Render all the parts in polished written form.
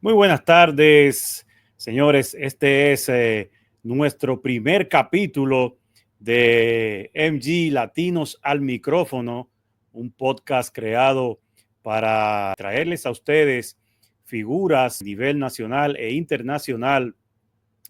Muy buenas tardes, señores. Este es nuestro primer capítulo de MG Latinos al Micrófono, un podcast creado para traerles a ustedes figuras a nivel nacional e internacional,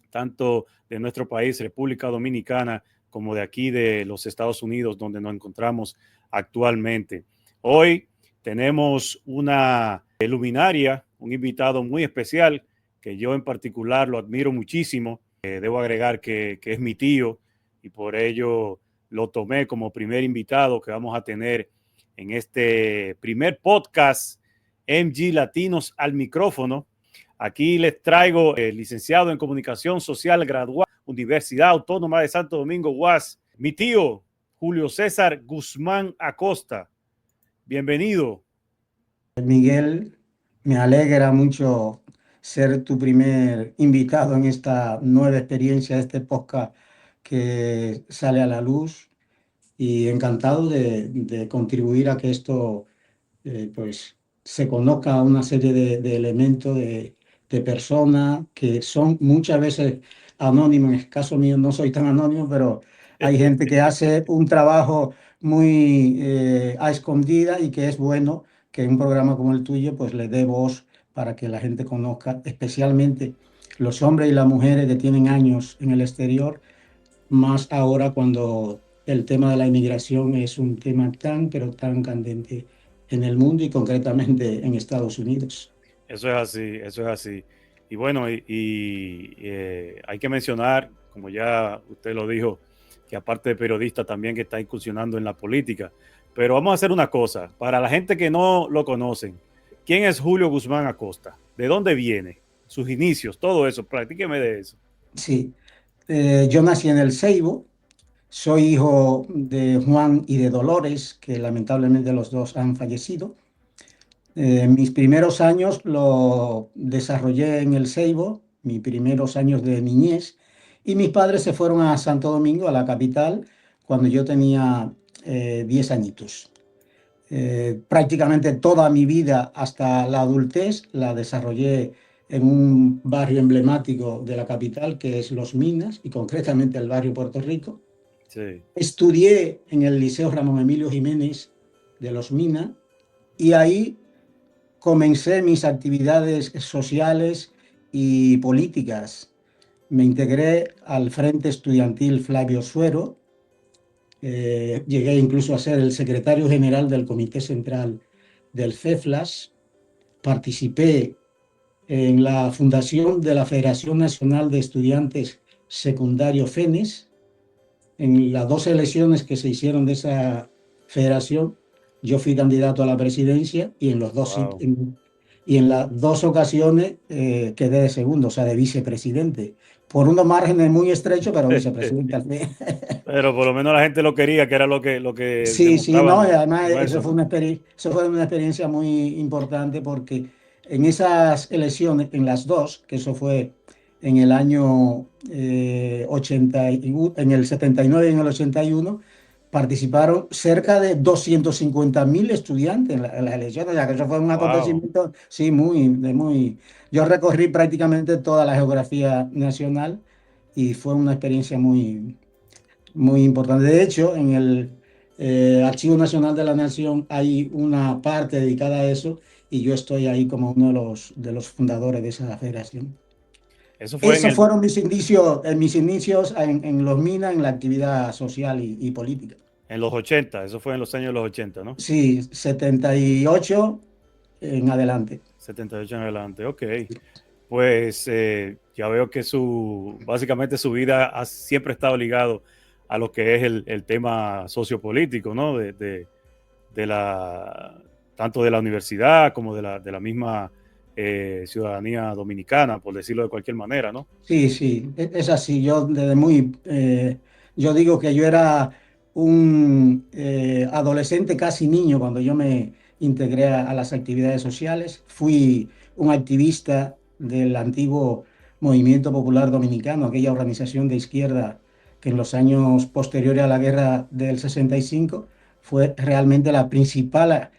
tanto de nuestro país, República Dominicana, como de aquí de los Estados Unidos, donde nos encontramos actualmente. Hoy tenemos una luminaria, un invitado muy especial, que yo en particular lo admiro muchísimo. Debo agregar que es mi tío y por ello lo tomé como primer invitado que vamos a tener en este primer podcast MG Latinos al Micrófono. Aquí les traigo el licenciado en Comunicación Social, graduado Universidad Autónoma de Santo Domingo, UAS, mi tío Julio César Guzmán Acosta. Bienvenido. Miguel, me alegra mucho ser tu primer invitado en esta nueva experiencia, este podcast que sale a la luz, y encantado de contribuir a que esto pues se conozca una serie de elementos de personas que son muchas veces anónimos. En el caso mío no soy tan anónimo, pero hay gente que hace un trabajo muy a escondida, y que es bueno que en un programa como el tuyo pues le dé voz para que la gente conozca, especialmente los hombres y las mujeres que tienen años en el exterior, más ahora cuando el tema de la inmigración es un tema tan, pero tan candente en el mundo y concretamente en Estados Unidos. Eso es así, eso es así. Y bueno, hay que mencionar, como ya usted lo dijo, que aparte de periodista también que está incursionando en la política. Pero vamos a hacer una cosa, para la gente que no lo conocen, ¿quién es Julio Guzmán Acosta? ¿De dónde viene? Sus inicios, todo eso, platíqueme de eso. Sí, yo nací en El Ceibo, soy hijo de Juan y de Dolores, que lamentablemente los dos han fallecido. Mis primeros años lo desarrollé en El Ceibo, mis primeros años de niñez, y mis padres se fueron a Santo Domingo, a la capital, cuando yo tenía 10 añitos. Prácticamente toda mi vida hasta la adultez la desarrollé en un barrio emblemático de la capital, que es Los Minas, y concretamente el barrio Puerto Rico. Sí. Estudié en el Liceo Ramón Emilio Jiménez de Los Minas, y ahí comencé mis actividades sociales y políticas. Me integré al Frente Estudiantil Flavio Suero. Llegué incluso a ser el secretario general del Comité Central del CEFLAS. Participé en la fundación de la Federación Nacional de Estudiantes Secundarios FENES. En las dos elecciones que se hicieron de esa federación, yo fui candidato a la presidencia, y Wow. en las dos ocasiones quedé de segundo, o sea, de vicepresidente, por unos márgenes muy estrechos, pero vicepresidente al fin. Pero por lo menos la gente lo quería, que era lo que Sí, sí, no, y demostraban además con eso, ¿no? eso fue una experiencia muy importante, porque en esas elecciones, en las dos, que eso fue en el año en el 79 y en el 81, participaron cerca de 250.000 estudiantes en las elecciones, ya que eso fue un Wow. acontecimiento, sí, muy. Yo recorrí prácticamente toda la geografía nacional, y fue una experiencia muy importante. De hecho, en el Archivo Nacional de la Nación hay una parte dedicada a eso, y yo estoy ahí como uno de los fundadores de esa federación. Eso fue Esos fueron mis inicios en Los Minas, en la actividad social y política. en los 80, eso fue en los años de los 80, ¿no? Sí, 78 en adelante. 78 en adelante, ok. Pues ya veo que básicamente su vida ha siempre estado ligado a lo que es el tema sociopolítico, ¿no? De la, tanto de la universidad como de la misma ciudadanía dominicana, por decirlo de cualquier manera, ¿no? Sí, sí, es así. Yo digo que yo era un adolescente, casi niño, cuando yo me integré a las actividades sociales. Fui un activista del antiguo Movimiento Popular Dominicano, aquella organización de izquierda que en los años posteriores a la guerra del 65 fue realmente la principal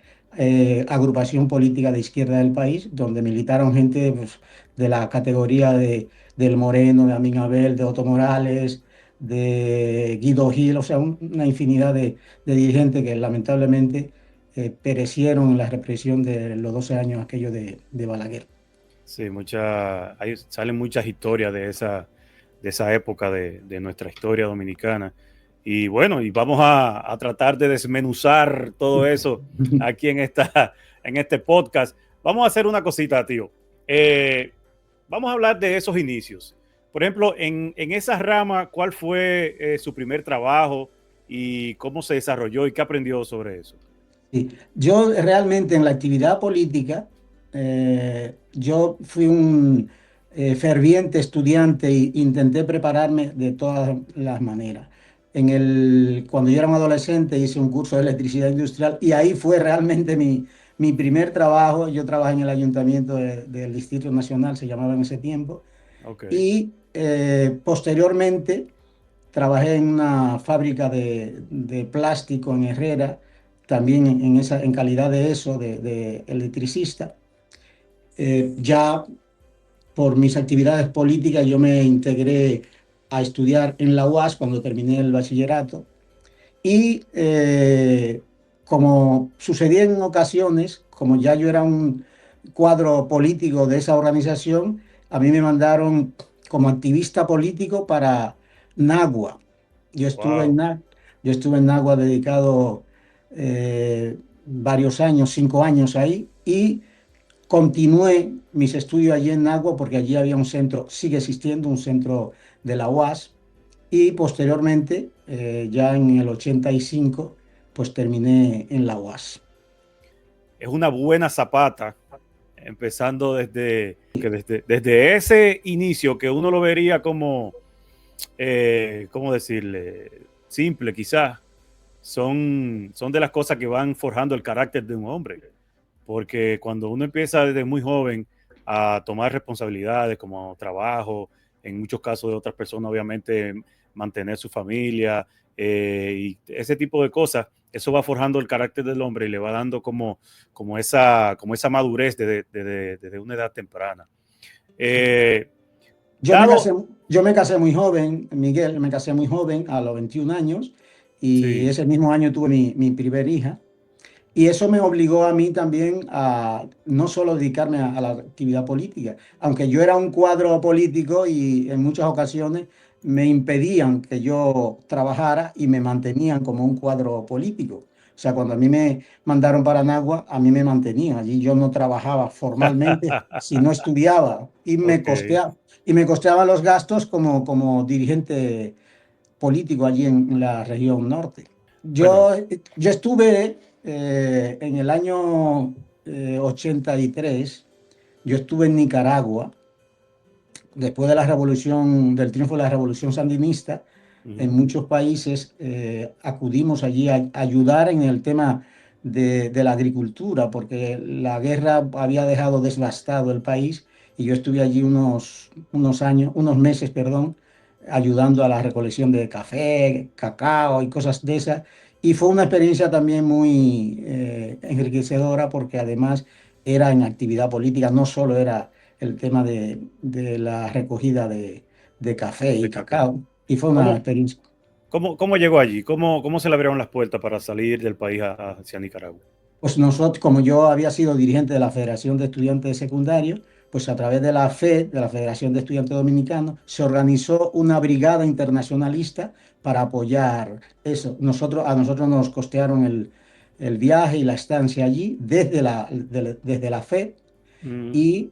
agrupación política de izquierda del país, donde militaron gente pues, de la categoría del Moreno, de Amin Abel, de Otto Morales, de Guido Gil, o sea, una infinidad de dirigentes que lamentablemente perecieron en la represión de los 12 años aquellos de Balaguer. Sí, ahí salen muchas historias de esa época de nuestra historia dominicana. Y bueno, y vamos a tratar de desmenuzar todo eso aquí en este podcast. Vamos a hacer una cosita, tío. Vamos a hablar de esos inicios. Por ejemplo, en esa rama, ¿cuál fue su primer trabajo y cómo se desarrolló y qué aprendió sobre eso? Sí. Yo realmente en la actividad política, yo fui un ferviente estudiante e intenté prepararme de todas las maneras. Cuando yo era un adolescente hice un curso de electricidad industrial y ahí fue realmente mi primer trabajo. Yo trabajé en el ayuntamiento del Distrito Nacional, se llamaba en ese tiempo, Ok. y posteriormente trabajé en una fábrica de plástico en Herrera, también en calidad de eso, de electricista. Ya por mis actividades políticas yo me integré a estudiar en la UAS cuando terminé el bachillerato y como sucedía en ocasiones, como ya yo era un cuadro político de esa organización, a mí me mandaron como activista político para Nagua. Yo estuve en, Wow. Na- yo estuve en Nagua dedicado varios años, 5 años ahí, y continué mis estudios allí en Nagua porque allí había un centro, sigue existiendo un centro de la UAS, y posteriormente, ya en el 85 pues terminé en la UAS. Es una buena zapata, empezando desde ese inicio que uno lo vería como, ¿cómo decirle? Simple quizás, son de las cosas que van forjando el carácter de un hombre. Porque cuando uno empieza desde muy joven a tomar responsabilidades como trabajo, en muchos casos de otras personas, obviamente, mantener su familia y ese tipo de cosas, eso va forjando el carácter del hombre y le va dando como esa madurez desde una edad temprana. Eh, Yo me dado, casé, yo me casé muy joven, Miguel, me casé muy joven, a los 21 años, y sí, ese mismo año tuve mi primer hija. Y eso me obligó a mí también a no solo dedicarme a la actividad política, aunque yo era un cuadro político y en muchas ocasiones me impedían que yo trabajara y me mantenían como un cuadro político. O sea, cuando a mí me mandaron para Nagua, a mí me mantenían allí. Yo no trabajaba formalmente, si no estudiaba ok, y me costeaban los gastos como dirigente político allí en la región norte. bueno, Yo estuve en el año 83, yo estuve en Nicaragua, después de la revolución, del triunfo de la revolución sandinista. En uh-huh, muchos países acudimos allí a ayudar en el tema de la agricultura, porque la guerra había dejado devastado el país y yo estuve allí unos años, unos meses, perdón, ayudando a la recolección de café, cacao y cosas de esas. Y fue una experiencia también muy enriquecedora porque además era en actividad política, no solo era el tema de la recogida de café de y café. cacao. Y fue una ¿Cómo, experiencia. cómo llegó allí? ¿Cómo se le abrieron las puertas para salir del país hacia Nicaragua? Pues nosotros, como yo había sido dirigente de la Federación de Estudiantes de Secundario, pues a través de la FED, de la Federación de Estudiantes Dominicanos, se organizó una brigada internacionalista para apoyar eso. A nosotros nos costearon el viaje y la estancia allí desde la FED, Mm, y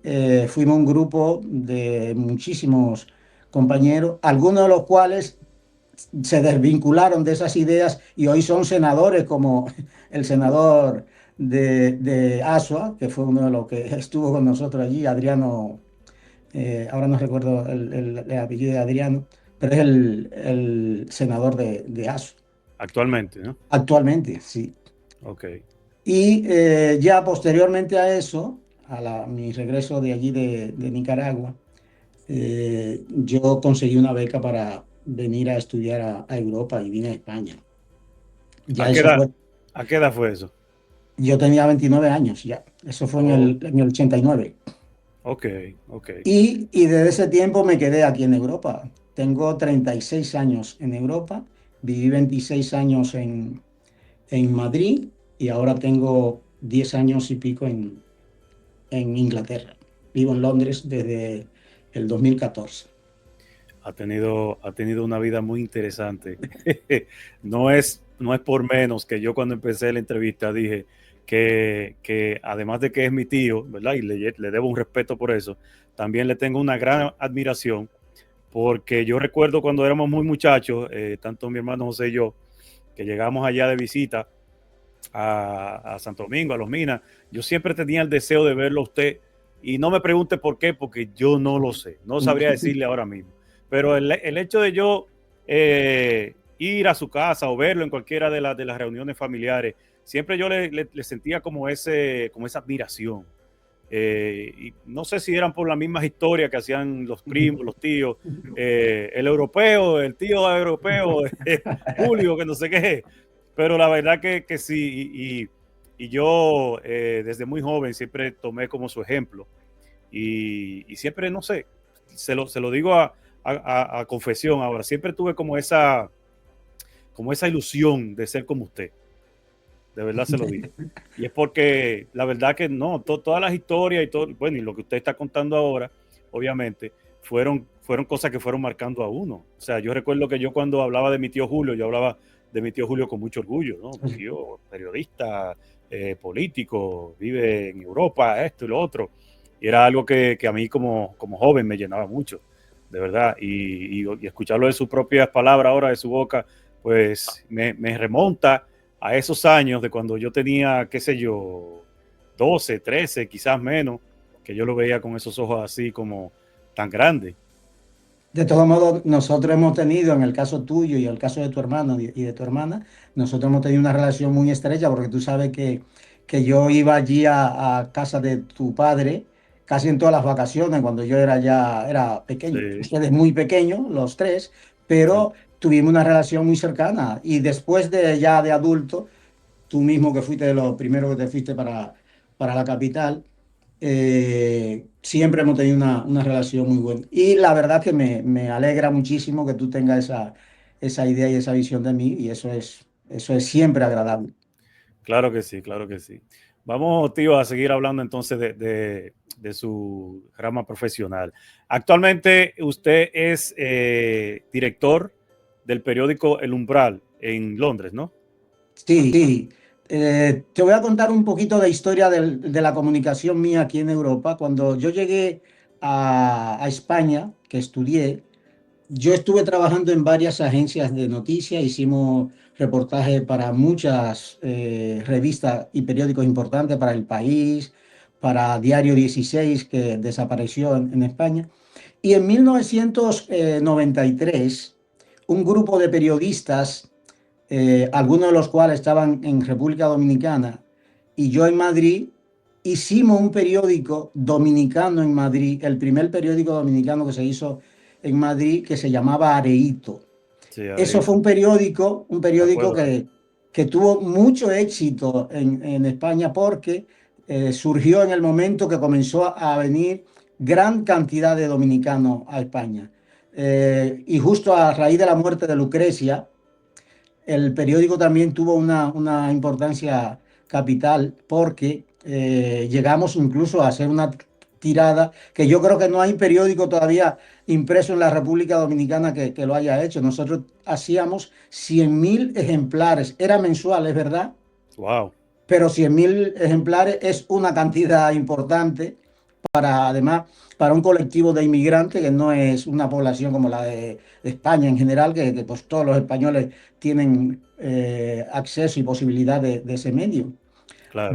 fuimos un grupo de muchísimos compañeros, algunos de los cuales se desvincularon de esas ideas y hoy son senadores, como el senador de Asua, que fue uno de los que estuvo con nosotros allí, Adriano, ahora no recuerdo el apellido de Adriano, pero es el senador de Asua, actualmente, ¿no? actualmente, sí. Ok. Y ya posteriormente a eso, mi regreso de allí de Nicaragua, yo conseguí una beca para venir a estudiar a Europa y vine a España. Ya ¿A qué eso edad, fue, a qué edad fue eso? Yo tenía 29 años ya. Eso fue Oh, en el 89. ok, ok. Y desde ese tiempo me quedé aquí en Europa. Tengo 36 años en Europa. Viví 26 años en Madrid y ahora tengo 10 años y pico en Inglaterra. Vivo en Londres desde el 2014. Ha tenido una vida muy interesante. No es por menos que yo cuando empecé la entrevista dije que además de que es mi tío, ¿verdad? Y le debo un respeto por eso, también le tengo una gran admiración porque yo recuerdo cuando éramos muy muchachos, tanto mi hermano José y yo, que llegamos allá de visita a Santo Domingo, a Los Minas, yo siempre tenía el deseo de verlo a usted y no me pregunte por qué, porque yo no lo sé, no sabría decirle ahora mismo. Pero el hecho de yo ir a su casa o verlo en cualquiera de las reuniones familiares, siempre yo le sentía como esa admiración. Y no sé si eran por las mismas historias que hacían los primos, los tíos, el europeo, el tío europeo, Julio, que no sé qué, pero la verdad que sí, y yo desde muy joven siempre tomé como su ejemplo y siempre, no sé, se lo digo a confesión ahora, siempre tuve como esa ilusión de ser como usted, de verdad se lo digo. Y es porque la verdad que no, todas las historias y todo, bueno, y lo que usted está contando ahora, obviamente, fueron cosas que fueron marcando a uno. O sea, yo recuerdo que yo cuando hablaba de mi tío Julio, yo hablaba de mi tío Julio con mucho orgullo, ¿no? Mi tío, periodista, político, vive en Europa, esto y lo otro. Y era algo que a mí como joven me llenaba mucho, de verdad. Y escucharlo de sus propias palabras ahora, de su boca, pues me remonta a esos años de cuando yo tenía, qué sé yo, 12, 13, quizás menos, que yo lo veía con esos ojos así como tan grandes. De todos modos, nosotros hemos tenido, en el caso tuyo y el caso de tu hermano y de tu hermana, nosotros hemos tenido una relación muy estrecha porque tú sabes que yo iba allí a casa de tu padre casi en todas las vacaciones cuando yo era pequeño. Sí, Ustedes muy pequeños, los tres, sí. pero tuvimos una relación muy cercana. Y después de ya de adulto, tú mismo que fuiste de los primeros que te fuiste para la capital, siempre hemos tenido una relación muy buena. Y la verdad que me alegra muchísimo que tú tengas esa idea y esa visión de mí, y eso es siempre agradable. Claro que sí, claro que sí. Vamos, tío, a seguir hablando entonces de su rama profesional. Actualmente usted es director del periódico El Umbral en Londres, ¿no? Sí, sí. Te voy a contar un poquito de historia de la comunicación mía aquí en Europa. Cuando yo llegué a España, que estudié, yo estuve trabajando en varias agencias de noticias, hicimos reportajes para muchas revistas y periódicos importantes, para El País, para Diario 16, que desapareció en España. Y en 1993, un grupo de periodistas, algunos de los cuales estaban en República Dominicana y yo en Madrid, hicimos un periódico dominicano en Madrid, el primer periódico dominicano que se hizo en Madrid, que se llamaba Areíto. Sí, Eso fue Areito. un Me periódico acuerdo de él. que tuvo mucho éxito en España porque surgió en el momento que comenzó a venir gran cantidad de dominicanos a España. Y justo a raíz de la muerte de Lucrecia, el periódico también tuvo una importancia capital porque llegamos incluso a hacer una tirada que yo creo que no hay periódico todavía impreso en la República Dominicana que lo haya hecho. Nosotros hacíamos 100.000 ejemplares, era mensual, es verdad, Wow. pero 100.000 ejemplares es una cantidad importante para, además, para un colectivo de inmigrantes que no es una población como la de España en general, pues todos los españoles tienen acceso y posibilidad de ese medio. Claro.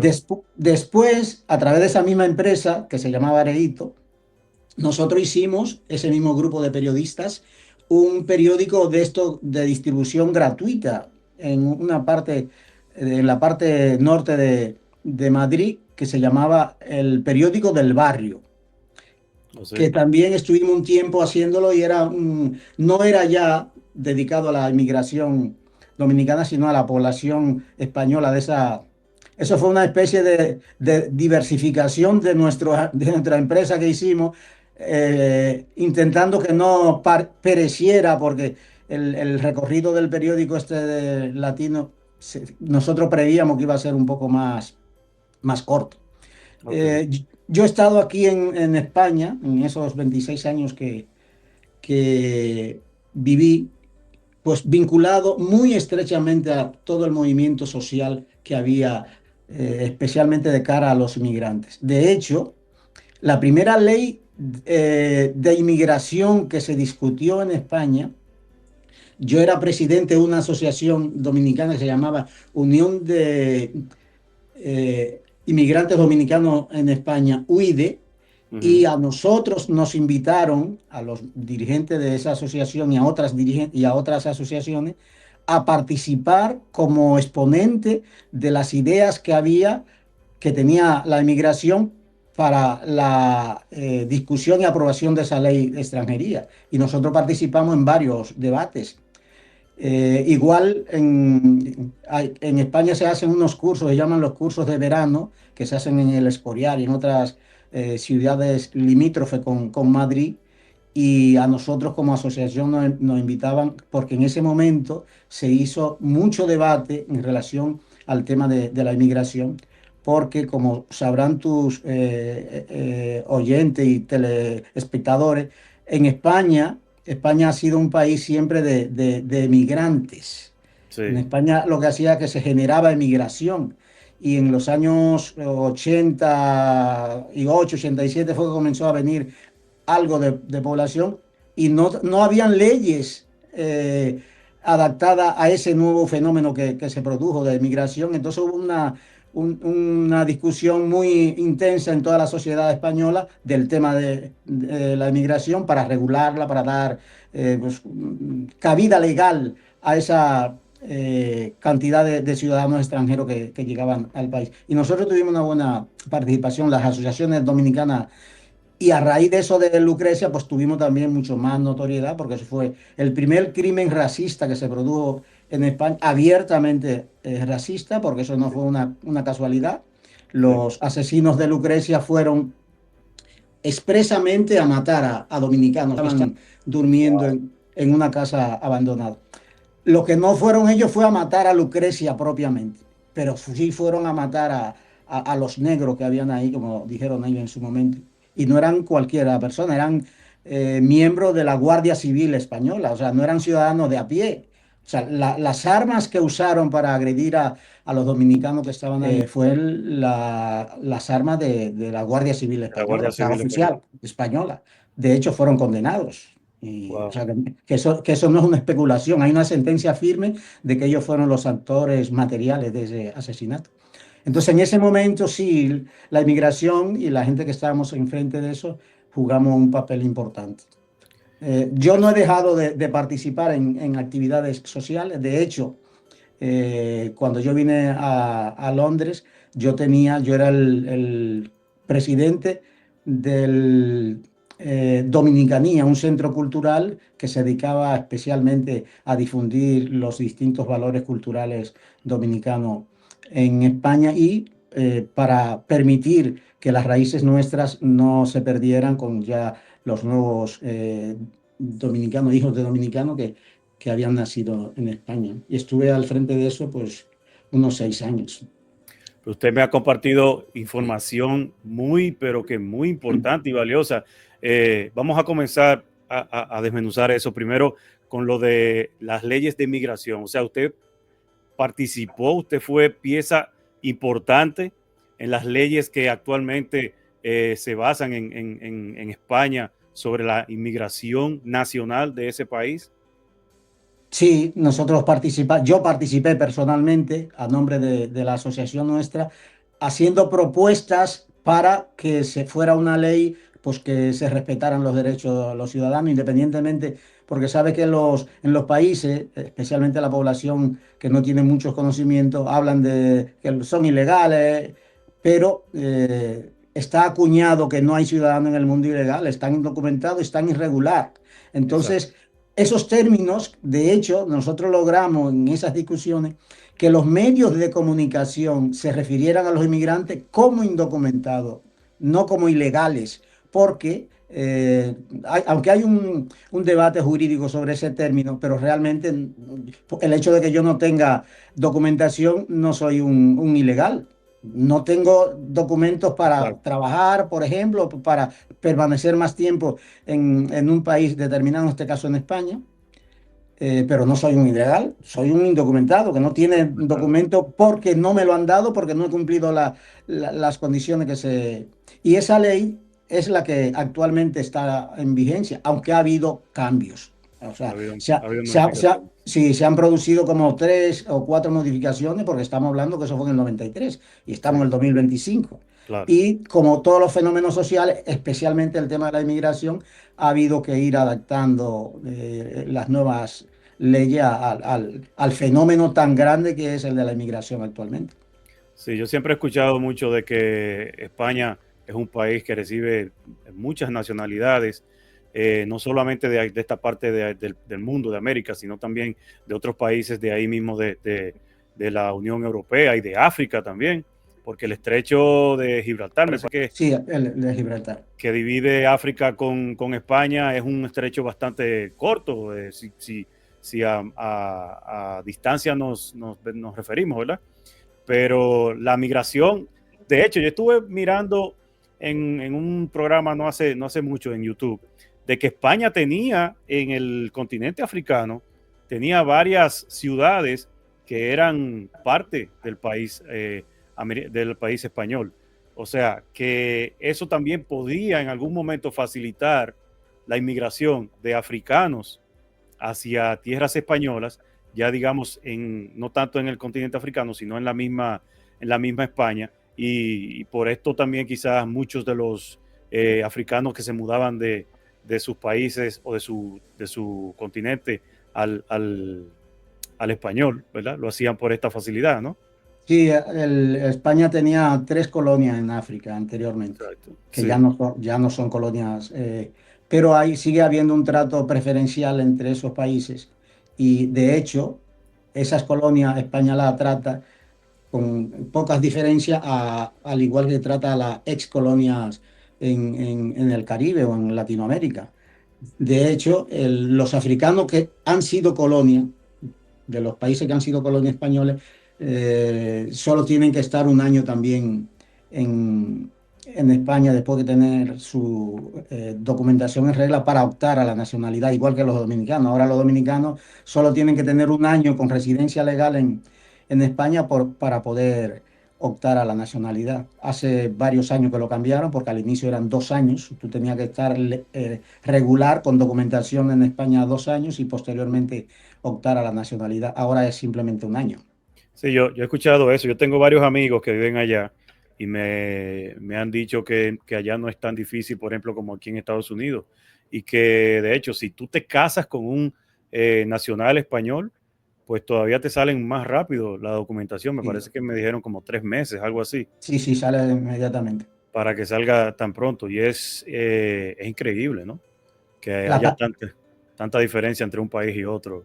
Después, a través de esa misma empresa que se llamaba Areito, nosotros hicimos, ese mismo grupo de periodistas, un periódico de esto de distribución gratuita en la parte norte de Madrid, que se llamaba el periódico del barrio, No que sé. también estuvimos un tiempo haciéndolo y no era ya dedicado a la inmigración dominicana, sino a la población española eso fue una especie de diversificación de nuestra empresa que hicimos, intentando que no pereciera, porque el recorrido del periódico este de latino, nosotros prevíamos que iba a ser un poco más corto. Ok, Yo he estado aquí en España, en esos 26 años que viví, pues vinculado muy estrechamente a todo el movimiento social que había, especialmente de cara a los inmigrantes. De hecho, la primera ley de inmigración que se discutió en España, yo era presidente de una asociación dominicana que se llamaba Unión de Inmigrantes Dominicanos en España, UIDE, y ujú, a nosotros nos invitaron, a los dirigentes de esa asociación y a otras, y a otras asociaciones, a participar como exponente de las ideas que tenía la inmigración para la discusión y aprobación de esa ley de extranjería. Y nosotros participamos en varios debates. Igual en España se hacen unos cursos, se llaman los cursos de verano, que se hacen en el Escorial y en otras ciudades limítrofes con Madrid. Y a nosotros como asociación nos invitaban porque en ese momento se hizo mucho debate en relación al tema de la inmigración, porque como sabrán tus oyentes y telespectadores, en España ha sido un país siempre de emigrantes. En sí, España lo que hacía es que se generaba emigración. Y en los años 88, 87 fue que comenzó a venir algo de población y no habían leyes adaptadas a ese nuevo fenómeno que se produjo de migración. Entonces hubo una discusión muy intensa en toda la sociedad española del tema de la inmigración para regularla, para dar pues, cabida legal a esa cantidad de ciudadanos extranjeros que llegaban al país. Y nosotros tuvimos una buena participación, las asociaciones dominicanas, y a raíz de eso de Lucrecia, pues tuvimos también mucho más notoriedad, porque eso fue el primer crimen racista que se produjo en España, abiertamente racista, porque eso no fue una casualidad. sí. Los asesinos de Lucrecia fueron expresamente a matar a dominicanos que estaban durmiendo Wow. en una casa abandonada. Lo que no fueron ellos fue a matar a Lucrecia propiamente, pero sí fueron a matar a los negros que habían ahí, como dijeron ellos en su momento. Y no eran cualquiera persona, eran miembros de la Guardia Civil Española, o sea, no eran ciudadanos de a pie. O sea, las armas que usaron para agredir a los dominicanos que estaban ahí fue las armas de la Guardia Civil La Guardia Española, o sea, Civil Española. oficial española. De hecho, fueron condenados. Y, o Wow. sea, que eso no es una especulación, hay una sentencia firme de que ellos fueron los actores materiales de ese asesinato. Entonces, en ese momento sí, la inmigración y la gente que estábamos enfrente de eso jugamos un papel importante. Yo no he dejado de participar en actividades sociales. De hecho, cuando yo vine a Londres, yo era el presidente del Dominicanía, un centro cultural que se dedicaba especialmente a difundir los distintos valores culturales dominicanos en España y para permitir que las raíces nuestras no se perdieran con ya los nuevos dominicanos, hijos de dominicanos que habían nacido en España. Y estuve al frente de eso pues unos 6 años. Usted me ha compartido información muy, pero que muy importante y valiosa. Vamos a comenzar a desmenuzar eso primero con lo de las leyes de inmigración. O sea, usted participó, usted fue pieza importante en las leyes que actualmente se basan en España sobre la inmigración nacional de ese país. Sí, yo participé personalmente a nombre de la asociación nuestra, haciendo propuestas para que se fuera una ley, pues que se respetaran los derechos de los ciudadanos, independientemente, porque sabe que en los países, especialmente la población que no tiene muchos conocimientos, hablan de que son ilegales, pero está acuñado que no hay ciudadanos en el mundo ilegal, están indocumentados, están irregular. Exacto. Entonces, esos términos, de hecho, nosotros logramos en esas discusiones que los medios de comunicación se refirieran a los inmigrantes como indocumentados, no como ilegales, porque aunque hay un debate jurídico sobre ese término, pero realmente el hecho de que yo no tenga documentación, no soy un ilegal. No tengo documentos para Exacto. trabajar, por ejemplo, para permanecer más tiempo en un país determinado, en este caso en España, pero no soy un ilegal, soy un indocumentado que no tiene documento porque no me lo han dado, porque no he cumplido las condiciones que se... Y esa ley es la que actualmente está en vigencia, aunque ha habido cambios. O Ha sea, habido, ha habido modificaciones. sí, se han producido como 3 o 4 modificaciones, porque estamos hablando que eso fue en el 93 y estamos en Sí, el 2025. claro. Y como todos los fenómenos sociales, especialmente el tema de la inmigración, ha habido que ir adaptando las nuevas leyes al fenómeno tan grande que es el de la inmigración actualmente. Sí, yo siempre he escuchado mucho de que España es un país que recibe muchas nacionalidades, no solamente de esta parte del mundo, de América, sino también de otros países de ahí mismo de la Unión Europea y de África también, porque el estrecho de Gibraltar, me parece Sí, el de Gibraltar. que divide África con España es un estrecho bastante corto, si a distancia nos referimos, ¿verdad? Pero la migración, de hecho, yo estuve mirando en un programa no hace mucho en YouTube, de que España tenía en el continente africano, tenía varias ciudades que eran parte del país español. O sea, que eso también podía en algún momento facilitar la inmigración de africanos hacia tierras españolas, ya digamos, no tanto en el continente africano, sino en la misma España. Y por esto también quizás muchos de los africanos que se mudaban de sus países o de su continente al español, ¿verdad? Lo hacían por esta facilidad, ¿no? Sí, España tenía 3 colonias en África anteriormente, Exacto. que Sí, ya no son colonias, pero ahí sigue habiendo un trato preferencial entre esos países. Y de hecho, esas colonias España las trata con pocas diferencias, al igual que trata a las ex colonias en el Caribe o en Latinoamérica. De hecho, los africanos que han sido colonia, de los países que han sido colonia españoles, solo tienen que estar un año también en España después de tener su documentación en regla para optar a la nacionalidad, igual que los dominicanos. Ahora los dominicanos solo tienen que tener un año con residencia legal en España para poder optar a la nacionalidad. Hace varios años que lo cambiaron porque al inicio eran 2 años. Tú tenías que estar regular con documentación en España 2 años y posteriormente optar a la nacionalidad. Ahora es simplemente un año. sí, yo he escuchado eso. Yo tengo varios amigos que viven allá y me han dicho que allá no es tan difícil, por ejemplo, como aquí en Estados Unidos. Y que de hecho, si tú te casas con un nacional español, pues todavía te salen más rápido la documentación. Me Sí, parece que me dijeron como 3 meses, algo así, sí, sí, sale inmediatamente. para que salga tan pronto. Y es increíble, ¿no? Que La, haya tanta diferencia entre un país y otro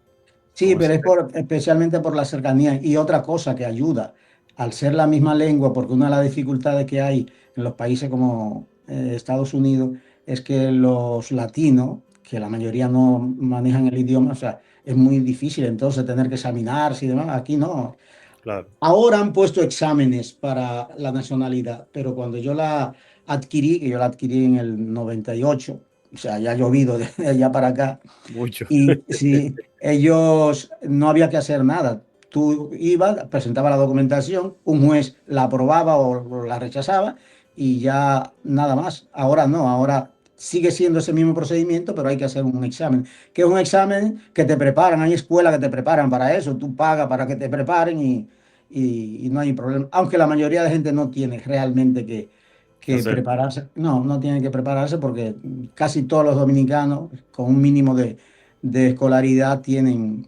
Sí, con pero ese es tema. especialmente por la cercanía. Y otra cosa que ayuda, al ser la misma lengua, porque una de las dificultades que hay en los países como Estados Unidos es que los latinos, que la mayoría no manejan el idioma, o sea, es muy difícil entonces tener que examinarse y demás. Aquí no. Claro, Ahora han puesto exámenes para la nacionalidad, pero cuando yo la adquirí, que yo la adquirí en el 98, o sea, ya ha llovido de allá para acá. mucho. Y si ellos no había que hacer nada, tú ibas, presentabas la documentación, un juez la aprobaba o la rechazaba y ya nada más. Ahora no, ahora sigue siendo ese mismo procedimiento, pero hay que hacer un examen, que es un examen que te preparan, hay escuelas que te preparan para eso, tú pagas para que te preparen y no hay problema. Aunque la mayoría de gente no tiene realmente Que que hacer. prepararse. No, no tienen que prepararse porque casi todos los dominicanos con un mínimo de escolaridad tienen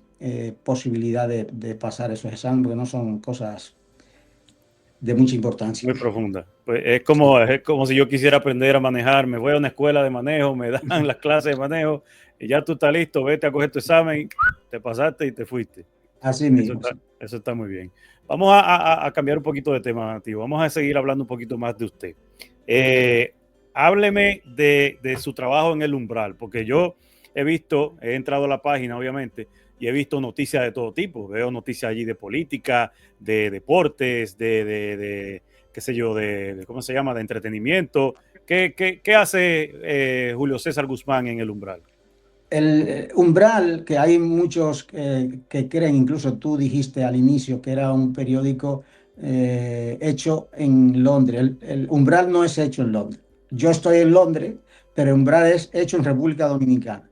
posibilidad de pasar esos exámenes porque no son cosas de mucha importancia. Muy profunda. Pues es como si yo quisiera aprender a manejar. Me voy a una escuela de manejo, me dan las clases de manejo y ya tú estás listo, vete a coger tu examen, te pasaste y te fuiste. Así mismo. Eso está muy bien. Vamos a cambiar un poquito de tema, tío. Vamos a seguir hablando un poquito más de usted. Hábleme de su trabajo en el Umbral, porque yo he entrado a la página, obviamente, y he visto noticias de todo tipo. Veo noticias allí de política, de deportes, de qué sé yo, ¿cómo se llama? De entretenimiento. ¿Qué hace Julio César Guzmán en el Umbral? El Umbral, que hay muchos que creen, incluso tú dijiste al inicio que era un periódico hecho en Londres. El Umbral no es hecho en Londres. Yo estoy en Londres, pero Umbral es hecho en República Dominicana.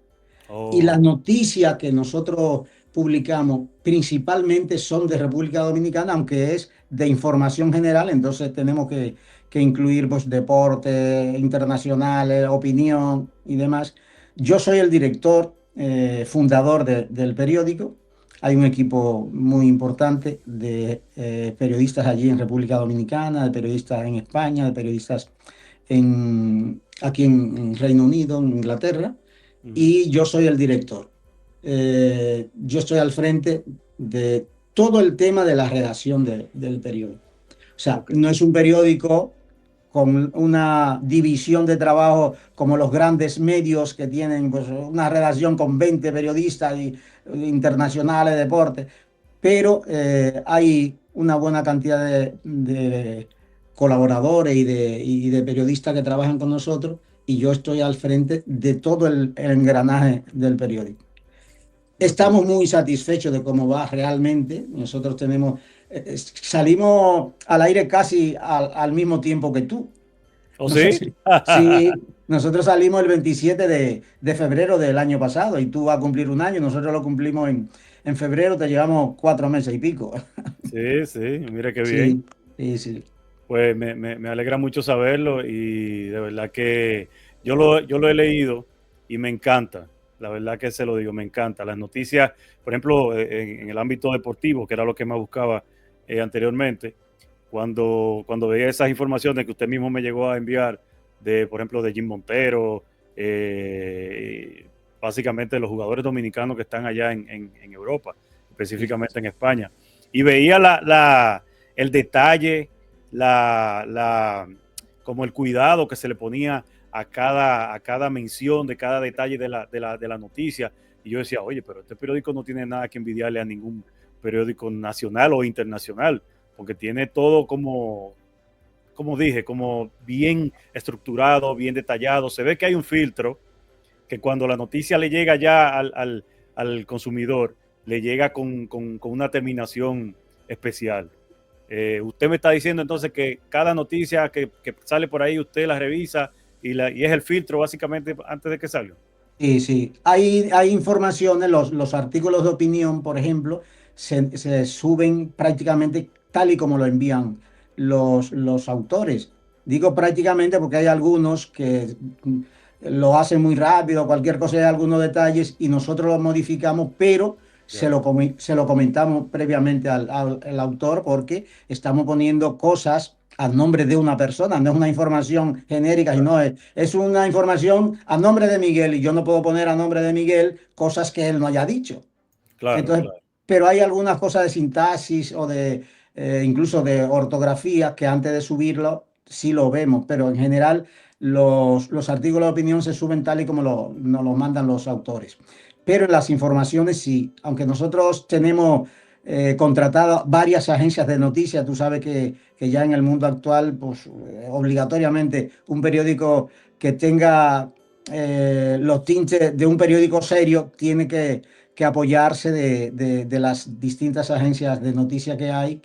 Y las Oh, noticias que nosotros publicamos principalmente son de República Dominicana, aunque es de información general, entonces tenemos que incluir pues, deporte, internacionales, opinión y demás. Yo soy el director fundador del periódico. Hay un equipo muy importante de periodistas allí en República Dominicana, de periodistas en España, de periodistas aquí en Reino Unido, en Inglaterra, y yo soy el director. Yo estoy al frente de todo el tema de la redacción del periódico. O sea, okay. no es un periódico con una división de trabajo como los grandes medios que tienen pues, una redacción con 20 periodistas internacionales, deportes, pero hay una buena cantidad de colaboradores y de periodistas que trabajan con nosotros y yo estoy al frente de todo el engranaje del periódico. Okay. Estamos muy satisfechos de cómo va realmente. Nosotros salimos al aire casi al mismo tiempo que tú. ¿Oh, No sé sí? si nosotros salimos el 27 de febrero del año pasado y tú vas a cumplir un año, nosotros lo cumplimos en febrero, te llevamos 4 meses y pico. Sí, sí, mira qué bien. Sí, sí, sí. Pues me alegra mucho saberlo y de verdad que yo lo he leído y me encanta. La verdad que se lo digo, me encanta. Las noticias, por ejemplo, en el ámbito deportivo, que era lo que más buscaba anteriormente, cuando veía esas informaciones que usted mismo me llegó a enviar, por ejemplo, de Jim Montero, básicamente los jugadores dominicanos que están allá en Europa, Sí. específicamente en España, y veía el detalle, la, la, como el cuidado que se le ponía a cada mención de cada detalle de la noticia. Y yo decía, oye, pero este periódico no tiene nada que envidiarle a ningún periódico nacional o internacional, porque tiene todo como dije, como bien estructurado, bien detallado. Se ve que hay un filtro que cuando la noticia le llega ya al consumidor, le llega con una terminación especial. Usted me está diciendo entonces que cada noticia que sale por ahí usted la revisa y es el filtro básicamente antes de que salga. Sí, sí. Hay informaciones, los artículos de opinión, por ejemplo, se suben prácticamente tal y como lo envían los autores. Digo prácticamente porque hay algunos que lo hacen muy rápido, cualquier cosa, hay algunos detalles y nosotros lo modificamos, pero Ya, se lo comentamos previamente al autor porque estamos poniendo cosas a nombre de una persona, no es una información genérica, claro, sino es una información a nombre de Miguel y yo no puedo poner a nombre de Miguel cosas que él no haya dicho. claro, Entonces, claro. pero hay algunas cosas de sintaxis o de incluso de ortografía que antes de subirlo sí lo vemos, pero en general los artículos de opinión se suben tal y como nos lo mandan los autores. Pero en las informaciones sí, aunque nosotros tenemos contratadas varias agencias de noticias, tú sabes que ya en el mundo actual, pues obligatoriamente un periódico que tenga los tintes de un periódico serio tiene que apoyarse de las distintas agencias de noticias que hay,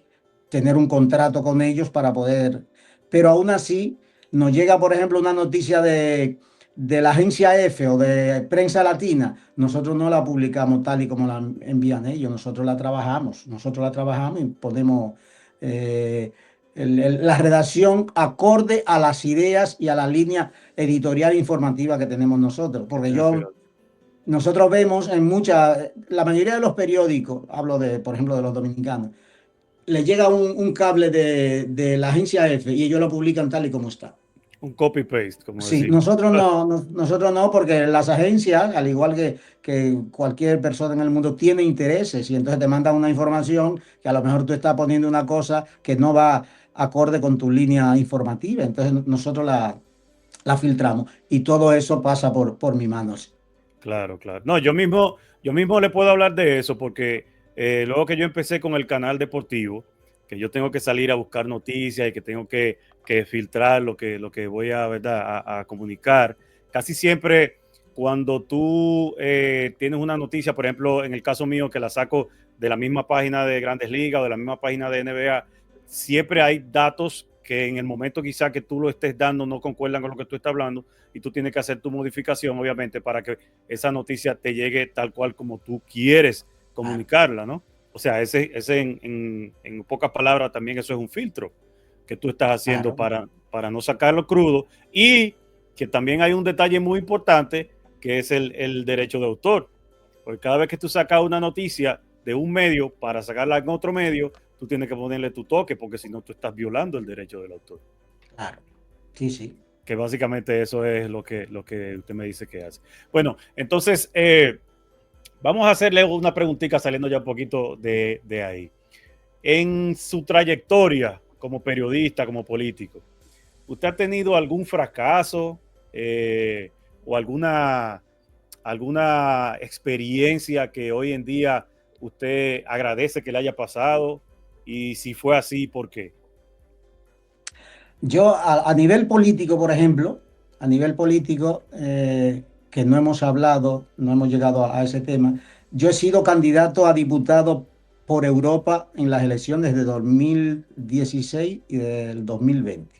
tener un contrato con ellos para poder. Pero aún así, nos llega, por ejemplo, una noticia de la agencia F o de Prensa Latina, nosotros no la publicamos tal y como la envían ellos, nosotros la trabajamos y ponemos la redacción acorde a las ideas y a la línea editorial e informativa que tenemos nosotros, porque En el periódico. nosotros vemos la mayoría de los periódicos, hablo de, por ejemplo, de los dominicanos, le llega un cable de la agencia F y ellos lo publican tal y como está. Un copy-paste, como Sí, decimos. nosotros no, porque las agencias, al igual que cualquier persona en el mundo, tiene intereses y entonces te mandan una información que a lo mejor tú estás poniendo una cosa que no va acorde con tu línea informativa. Entonces nosotros la filtramos y todo eso pasa por mis manos. Claro, claro. No, yo mismo le puedo hablar de eso porque luego que yo empecé con el canal deportivo, que yo tengo que salir a buscar noticias y que tengo que filtrar lo que voy a, ¿verdad? A comunicar, casi siempre cuando tú tienes una noticia, por ejemplo, en el caso mío que la saco de la misma página de Grandes Ligas o de la misma página de NBA, siempre hay datos que en el momento quizá que tú lo estés dando no concuerdan con lo que tú estás hablando y tú tienes que hacer tu modificación, obviamente, para que esa noticia te llegue tal cual como tú quieres Claro, comunicarla, ¿no? O sea, ese en pocas palabras también eso es un filtro que tú estás haciendo claro. para no sacarlo crudo y que también hay un detalle muy importante que es el derecho de autor. Porque cada vez que tú sacas una noticia de un medio para sacarla en otro medio, tú tienes que ponerle tu toque porque si no tú estás violando el derecho del autor. Claro, sí, sí. Que básicamente eso es lo que usted me dice que hace. Bueno, entonces vamos a hacerle una preguntita saliendo ya un poquito de ahí. En su trayectoria como periodista, como político, ¿usted ha tenido algún fracaso o alguna experiencia que hoy en día usted agradece que le haya pasado? Y si fue así, ¿por qué? Yo a nivel político, por ejemplo, a nivel político, que no hemos hablado, no hemos llegado a ese tema, yo he sido candidato a diputado por Europa en las elecciones de 2016 y del 2020.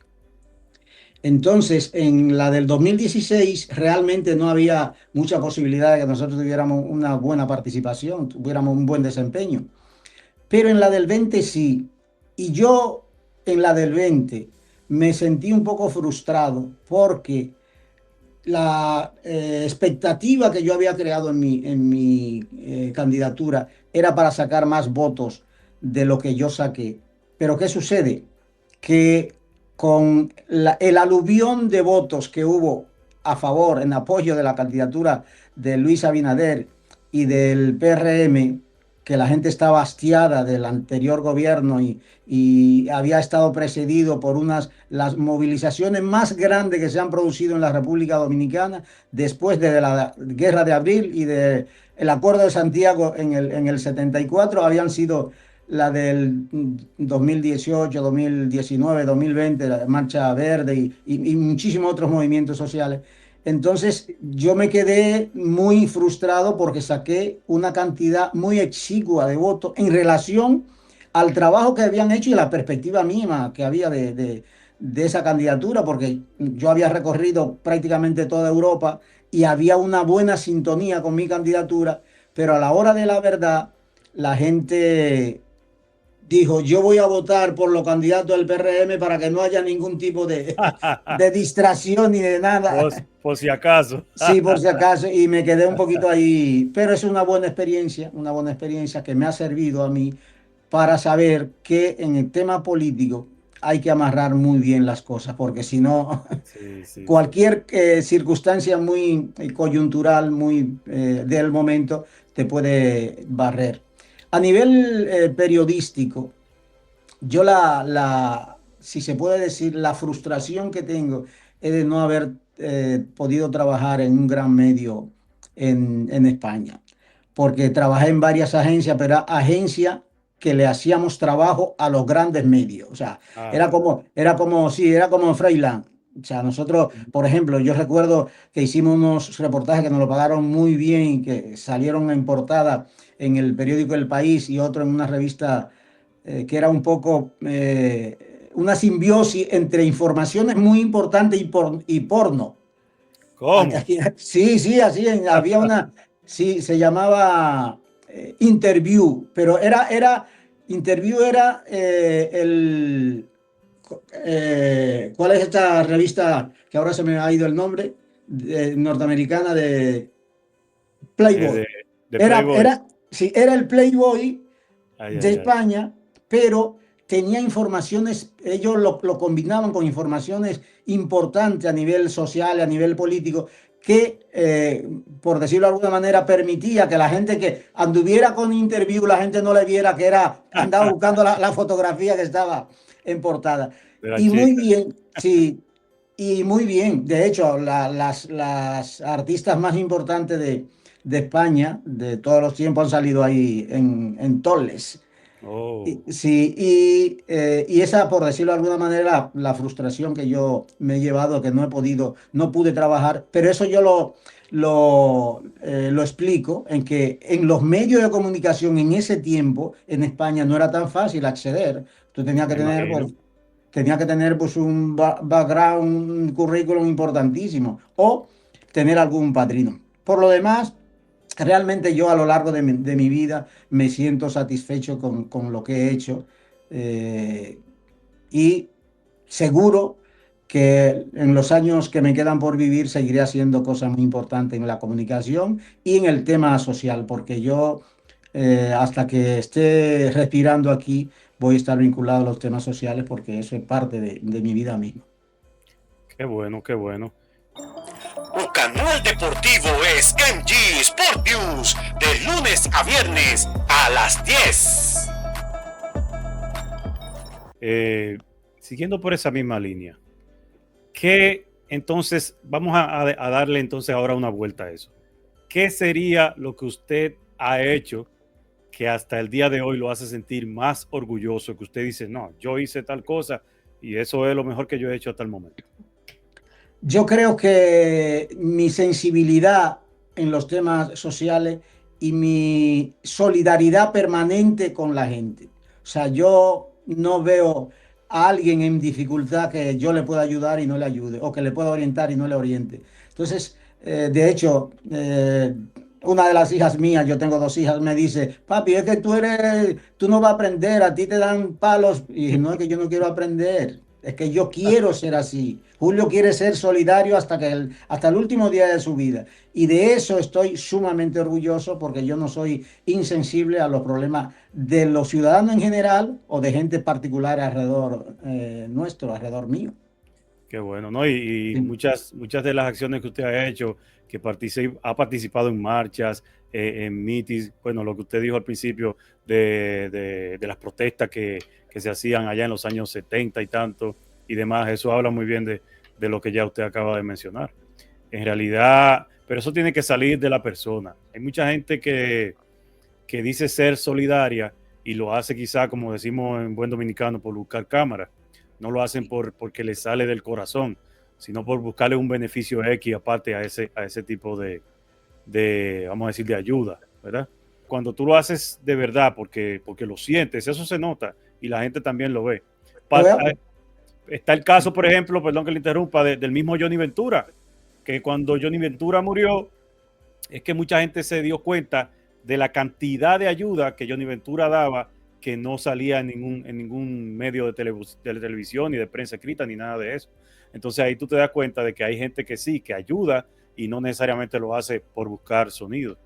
Entonces, en la del 2016 realmente no había mucha posibilidad de que nosotros tuviéramos una buena participación, tuviéramos un buen desempeño. Pero en la del 20 sí. Y yo en la del 20 me sentí un poco frustrado porque la expectativa que yo había creado en mi candidatura era para sacar más votos de lo que yo saqué. Pero ¿qué sucede? Que con el aluvión de votos que hubo a favor, en apoyo de la candidatura de Luis Abinader y del PRM, que la gente estaba hastiada del anterior gobierno y había estado precedido por las movilizaciones más grandes que se han producido en la República Dominicana después de la Guerra de Abril y del Acuerdo de Santiago en el 74, habían sido la del 2018, 2019, 2020, la Marcha Verde y muchísimos otros movimientos sociales. Entonces yo me quedé muy frustrado porque saqué una cantidad muy exigua de votos en relación al trabajo que habían hecho y la perspectiva mínima que había de esa candidatura, porque yo había recorrido prácticamente toda Europa y había una buena sintonía con mi candidatura, pero a la hora de la verdad, la gente dijo, yo voy a votar por los candidatos del PRM para que no haya ningún tipo de distracción ni de nada. Por si acaso. Sí, por si acaso, y me quedé un poquito ahí, pero es una buena experiencia que me ha servido a mí para saber que en el tema político hay que amarrar muy bien las cosas, porque si no, Sí, sí, sí. cualquier circunstancia muy coyuntural, muy del momento, te puede barrer. A nivel periodístico, yo si se puede decir, la frustración que tengo es de no haber podido trabajar en un gran medio en España, porque trabajé en varias agencias, pero era agencia que le hacíamos trabajo a los grandes medios. O sea, Ah, ya. sí, era como freelance. O sea, nosotros, por ejemplo, yo recuerdo que hicimos unos reportajes que nos lo pagaron muy bien y que salieron en portada en el periódico El País y otro en una revista que era un poco una simbiosis entre informaciones muy importantes y porno. ¿Cómo? Sí, sí, así había una, sí, se llamaba Interview, pero Interview era ¿cuál es esta revista que ahora se me ha ido el nombre? Norteamericana de Eh, de, Playboy. de Playboy. Sí, era el Playboy Ay, de ay, ay. España, pero tenía informaciones, ellos lo combinaban con informaciones importantes a nivel social, a nivel político, que, por decirlo de alguna manera, permitía que la gente que anduviera con interview, la gente no le viera que era, andaba buscando la fotografía que estaba en portada. De la Y muy chica. bien, sí, y muy bien. De hecho, las artistas más importantes de España, de todos los tiempos, han salido ahí en Tolles. Oh, Sí, y esa, por decirlo de alguna manera, la frustración que yo me he llevado, que no he podido, no pude trabajar, pero eso yo lo explico en que en los medios de comunicación en ese tiempo, en España, no era tan fácil acceder. Tú tenías que me tener, pues, imagino. un background, un currículum importantísimo, o tener algún padrino. Por lo demás, realmente yo a lo largo de mi vida me siento satisfecho con lo que he hecho, eh, y seguro que en los años que me quedan por vivir seguiré haciendo cosas muy importantes en la comunicación y en el tema social, porque yo, hasta que esté respirando aquí, voy a estar vinculado a los temas sociales porque eso es parte de mi vida misma. Qué bueno, qué bueno. O canal deportivo es MG Sport News de lunes a viernes a las 10. Siguiendo por esa misma línea, ¿qué entonces, vamos a darle entonces ahora una vuelta a eso? ¿Qué sería lo que usted ha hecho que hasta el día de hoy lo hace sentir más orgulloso? Que usted dice, no, yo hice tal cosa y eso es lo mejor que yo he hecho hasta el momento. Yo creo que mi sensibilidad en los temas sociales y mi solidaridad permanente con la gente. O sea, yo no veo a alguien en dificultad que yo le pueda ayudar y no le ayude, o que le pueda orientar y no le oriente. Entonces, de hecho, una de las hijas mías, yo tengo dos hijas, me dice, papi, es que tú no vas a aprender, a ti te dan palos. Y dije, no, es que yo no quiero aprender. Es que yo quiero ser así. Julio quiere ser solidario hasta el último día de su vida. Y de eso estoy sumamente orgulloso porque yo no soy insensible a los problemas de los ciudadanos en general o de gente particular alrededor, nuestro, alrededor mío. Qué bueno, ¿no? Y Sí. muchas de las acciones que usted ha hecho, que ha participado en marchas, en meetings, bueno, lo que usted dijo al principio de las protestas que se hacían allá en los años 70 y tanto y demás, eso habla muy bien de lo que ya usted acaba de mencionar. En realidad, pero eso tiene que salir de la persona. Hay mucha gente que dice ser solidaria y lo hace quizá, como decimos en buen dominicano, por buscar cámara. No lo hacen porque les sale del corazón, sino por buscarle un beneficio X aparte a ese tipo vamos a decir, de ayuda, ¿verdad? Cuando tú lo haces de verdad, porque lo sientes, eso se nota y la gente también lo ve. Te voy a- Está el caso, por ejemplo, perdón que le interrumpa, del mismo Johnny Ventura, que cuando Johnny Ventura murió, es que mucha gente se dio cuenta de la cantidad de ayuda que Johnny Ventura daba, que no salía en ningún medio de televisión, ni de prensa escrita, ni nada de eso. Entonces ahí tú te das cuenta de que hay gente que sí, que ayuda y no necesariamente lo hace por buscar sonido.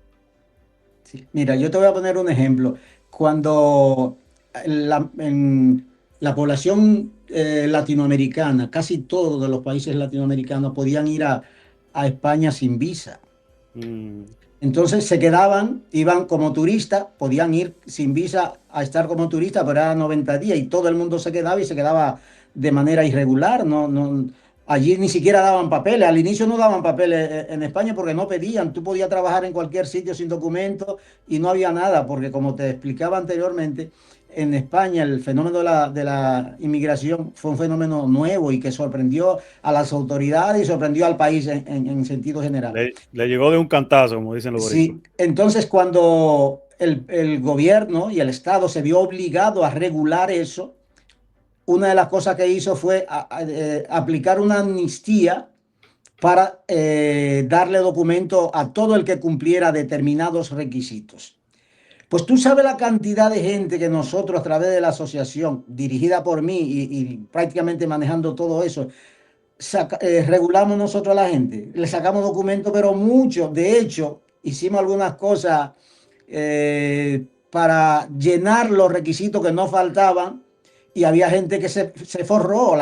Sí. Mira, yo te voy a poner un ejemplo. Cuando en la población, latinoamericana, casi todos de los países latinoamericanos podían ir a España sin visa. Mm, Entonces se quedaban, iban como turistas, podían ir sin visa a estar como turistas, pero era 90 días y todo el mundo se quedaba y se quedaba de manera irregular. Allí ni siquiera daban papeles. Al inicio no daban papeles, en España porque no pedían. Tú podías trabajar en cualquier sitio sin documentos y no había nada, porque como te explicaba anteriormente, en España el fenómeno de la inmigración fue un fenómeno nuevo y que sorprendió a las autoridades y sorprendió al país en sentido general. le llegó de un cantazo, como dicen los boricuas. Sí, entonces cuando el gobierno y el Estado se vio obligado a regular eso, una de las cosas que hizo fue aplicar una amnistía para, darle documento a todo el que cumpliera determinados requisitos. Pues tú sabes la cantidad de gente que nosotros a través de la asociación, dirigida por mí y prácticamente manejando todo eso, regulamos nosotros a la gente, le sacamos documentos, pero muchos. De hecho, hicimos algunas cosas, para llenar los requisitos que no faltaban y había gente que se forró,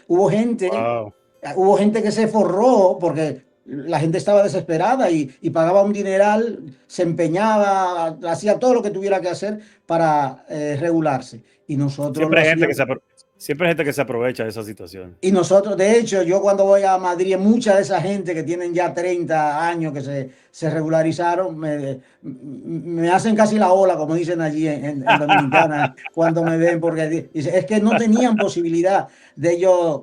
hubo gente que se forró porque la gente estaba desesperada y pagaba un dineral, se empeñaba, hacía todo lo que tuviera que hacer para regularse. Y nosotros lo Siempre hay gente hacíamos. siempre hay gente que se aprovecha de esa situación. Y nosotros, de hecho, yo cuando voy a Madrid, mucha de esa gente que tienen ya 30 años que se regularizaron, me hacen casi la ola, como dicen allí en Dominicana, cuando me ven, porque dice, es que no tenían posibilidad de ellos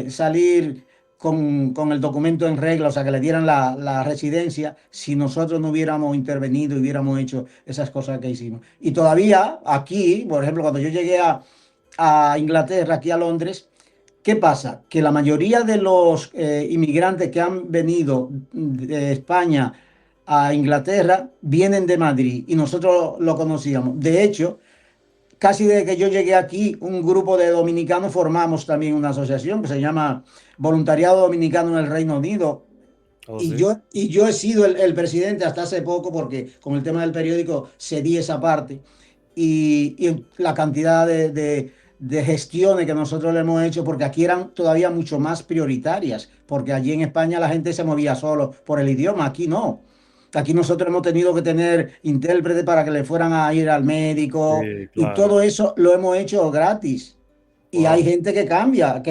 salir con el documento en regla, o sea, que le dieran la residencia, si nosotros no hubiéramos intervenido y hubiéramos hecho esas cosas que hicimos. Y todavía aquí, por ejemplo, cuando yo llegué a Inglaterra, aquí a Londres, ¿qué pasa? Que la mayoría de los inmigrantes que han venido de España a Inglaterra vienen de Madrid y nosotros lo conocíamos. De hecho, casi desde que yo llegué aquí, un grupo de dominicanos formamos también una asociación que se llama Voluntariado Dominicano en el Reino Unido. ¿Oh, Y sí? yo he sido el presidente hasta hace poco porque con el tema del periódico cedí esa parte y la cantidad de gestiones que nosotros le hemos hecho, porque aquí eran todavía mucho más prioritarias, porque allí en España la gente se movía solo por el idioma, aquí no. Aquí nosotros hemos tenido que tener intérpretes para que le fueran a ir al médico Sí, y claro. todo eso lo hemos hecho gratis. Y hay Wow. gente que cambia,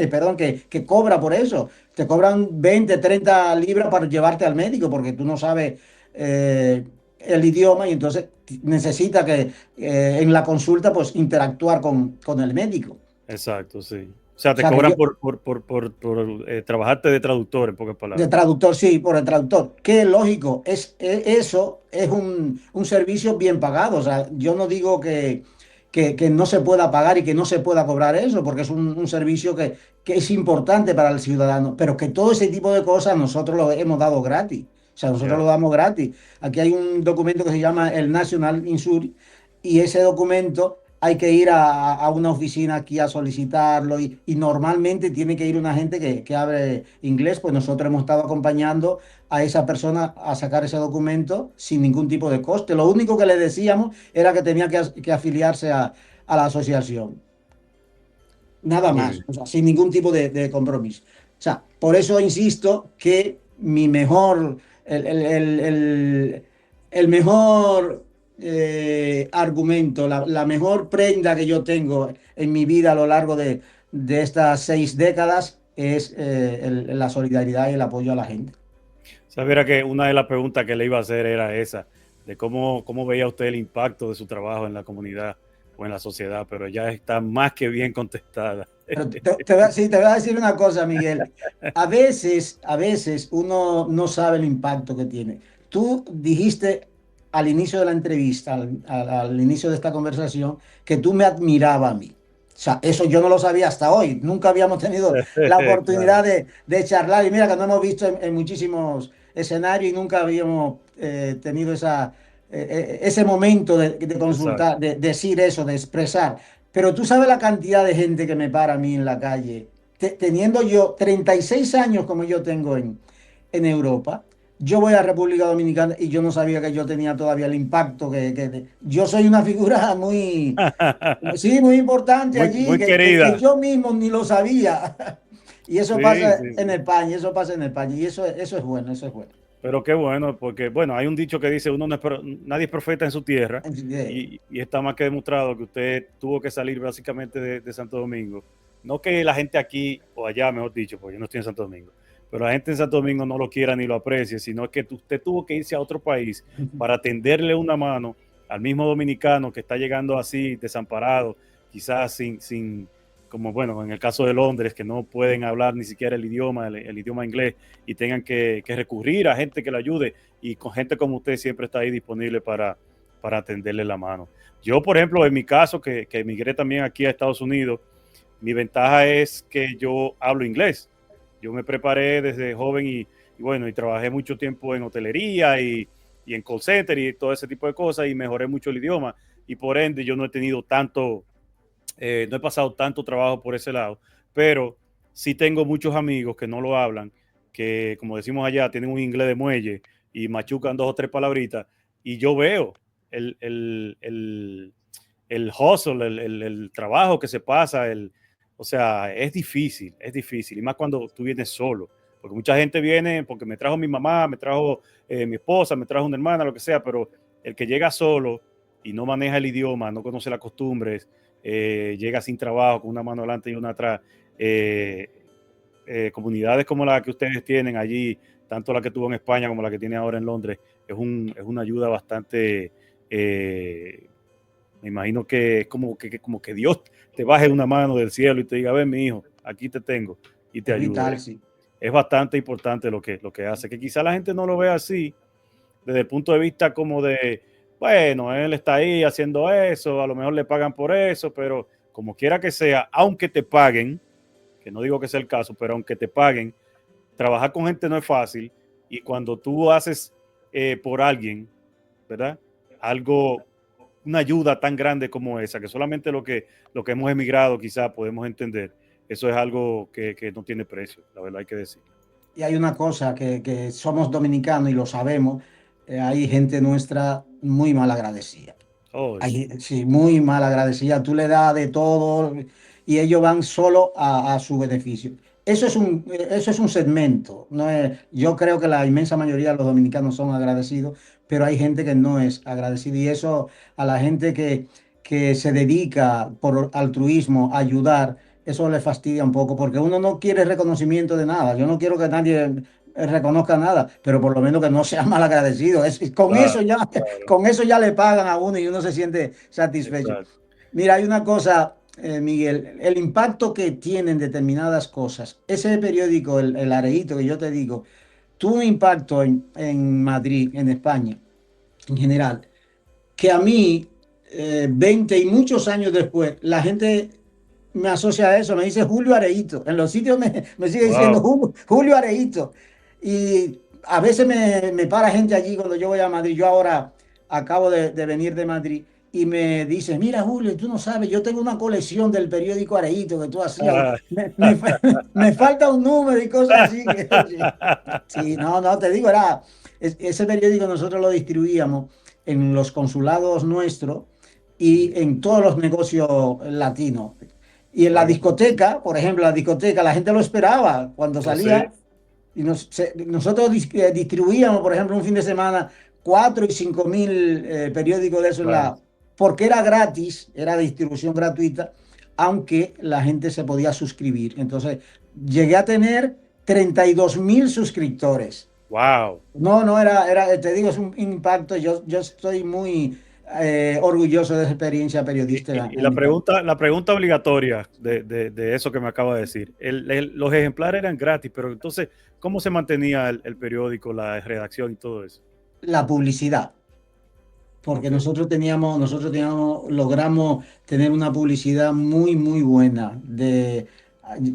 perdón, que cobra por eso. Te cobran 20 30 libras para llevarte al médico porque tú no sabes el idioma y entonces necesita que en la consulta pues interactuar con el médico. Exacto, sí. O sea, O te sea que cobran yo, por trabajarte de traductor, en pocas de palabras. traductor, sí, por el traductor, que es lógico, eso es un servicio bien pagado. O sea, yo no digo que no se pueda pagar y que no se pueda cobrar eso, porque es un servicio que es importante para el ciudadano, pero que todo ese tipo de cosas nosotros lo hemos dado gratis. O sea, nosotros Yeah. lo damos gratis. Aquí hay un documento que se llama el National Insurance y ese documento hay que ir a una oficina aquí a solicitarlo y normalmente tiene que ir una gente que hable inglés, pues nosotros hemos estado acompañando a esa persona a sacar ese documento sin ningún tipo de coste. Lo único que le decíamos era que tenía que afiliarse a la asociación. Nada Muy más, bien. o sea, sin ningún tipo de compromiso. O sea, por eso insisto que mi mejor, el mejor argumento, la mejor prenda que yo tengo en mi vida a lo largo de estas 6 décadas es la solidaridad y el apoyo a la gente. Sabiera que una de las preguntas que le iba a hacer era esa, de cómo veía usted el impacto de su trabajo en la comunidad o en la sociedad, pero ya está más que bien contestada. Pero sí, te voy a decir una cosa, Miguel. A veces uno no sabe el impacto que tiene. Tú dijiste al inicio de la entrevista, al inicio de esta conversación, que tú me admirabas a mí. O sea, eso yo no lo sabía hasta hoy. Nunca habíamos tenido la Claro, oportunidad de charlar. Y mira que nos hemos visto en muchísimos escenarios y nunca habíamos tenido ese momento de consultar, exacto. de decir eso, de expresar. Pero tú sabes la cantidad de gente que me para a mí en la calle, teniendo yo 36 años como yo tengo en Europa. Yo voy a República Dominicana y yo no sabía que yo tenía todavía el impacto yo soy una figura muy, sí, muy importante Muy, allí, muy que querida. yo mismo ni lo sabía. Y eso Sí, pasa sí, en sí. España, eso pasa en España. Y eso es bueno, eso es bueno. Pero qué bueno, porque bueno, hay un dicho que dice, nadie es profeta en su tierra, y está más que demostrado que usted tuvo que salir básicamente de Santo Domingo. No que la gente aquí, o allá, mejor dicho, porque yo no estoy en Santo Domingo, pero la gente en Santo Domingo no lo quiera ni lo aprecie, sino que usted tuvo que irse a otro país para tenderle una mano al mismo dominicano que está llegando así, desamparado, quizás sin como bueno, en el caso de Londres, que no pueden hablar ni siquiera el idioma inglés, y tengan que recurrir a gente que le ayude, y con gente como usted siempre está ahí disponible para tenderle la mano. Yo, por ejemplo, en mi caso, que emigré también aquí a Estados Unidos, mi ventaja es que yo hablo inglés. Yo me preparé desde joven y bueno, y trabajé mucho tiempo en hotelería y en call center y todo ese tipo de cosas, y mejoré mucho el idioma, y por ende yo no he tenido no he pasado tanto trabajo por ese lado, pero sí tengo muchos amigos que no lo hablan, que como decimos allá, tienen un inglés de muelle y machucan dos o tres palabritas, y yo veo el, el, el, el hustle, el trabajo que se pasa, o sea, es difícil, y más cuando tú vienes solo, porque mucha gente viene porque me trajo mi mamá, me trajo mi esposa, me trajo una hermana, lo que sea, pero el que llega solo y no maneja el idioma, no conoce las costumbres, llega sin trabajo, con una mano adelante y una atrás, comunidades como la que ustedes tienen allí, tanto la que tuvo en España como la que tiene ahora en Londres, es una ayuda bastante, me imagino que es como que Dios te baje una mano del cielo y te diga, ven mi hijo, aquí te tengo y te ayudo. Vital, sí. Es bastante importante lo que hace, que quizá la gente no lo vea así, desde el punto de vista como de, bueno, él está ahí haciendo eso, a lo mejor le pagan por eso, pero como quiera que sea, aunque te paguen, que no digo que sea el caso, pero aunque te paguen, trabajar con gente no es fácil, y cuando tú haces por alguien, ¿verdad? Algo, una ayuda tan grande como esa, que solamente lo que hemos emigrado quizá podemos entender, eso es algo que no tiene precio, la verdad hay que decir. Y hay una cosa que somos dominicanos y lo sabemos, hay gente nuestra muy mal agradecida. Oh, Sí, muy mal agradecida. Tú le das de todo y ellos van solo a su beneficio. Eso es un segmento. No es, yo creo que la inmensa mayoría de los dominicanos son agradecidos, pero hay gente que no es agradecida. Y eso a la gente que se dedica por altruismo a ayudar, eso le fastidia un poco, porque uno no quiere reconocimiento de nada. Yo no quiero que nadie reconozca nada, pero por lo menos que no sea mal agradecido. Con claro, eso ya, claro, con eso ya le pagan a uno y uno se siente satisfecho. exacto. Mira, hay una cosa, Miguel, el impacto que tienen determinadas cosas. Ese periódico, el Areíto que yo te digo, tuvo un impacto en Madrid, en España, en general, que a mí, 20 y muchos años después, la gente me asocia a eso, me dice Julio Areíto. En los sitios me sigue diciendo Wow. Julio Areíto. Y a veces me para gente allí cuando yo voy a Madrid. Yo ahora acabo de venir de Madrid y me dice, mira Julio, tú no sabes, yo tengo una colección del periódico Areíto que tú hacías. Me falta un número y cosas así. Sí, no, te digo, ese periódico nosotros lo distribuíamos en los consulados nuestros y en todos los negocios latinos. Y en la Bueno, discoteca, por ejemplo, la discoteca, la gente lo esperaba cuando sí, salía y nosotros distribuíamos, por ejemplo, un fin de semana 4 y 5 mil periódicos de eso bueno. porque era gratis, era distribución gratuita, aunque la gente se podía suscribir. Entonces, llegué a tener 32.000 suscriptores. Wow. No, te digo, es un impacto. Yo estoy muy orgulloso de esa experiencia periodística Y en mi país. la pregunta obligatoria de eso que me acaba de decir, los ejemplares eran gratis, pero entonces, ¿cómo se mantenía el periódico, la redacción y todo eso? La publicidad, porque Ok. logramos tener una publicidad muy, muy buena.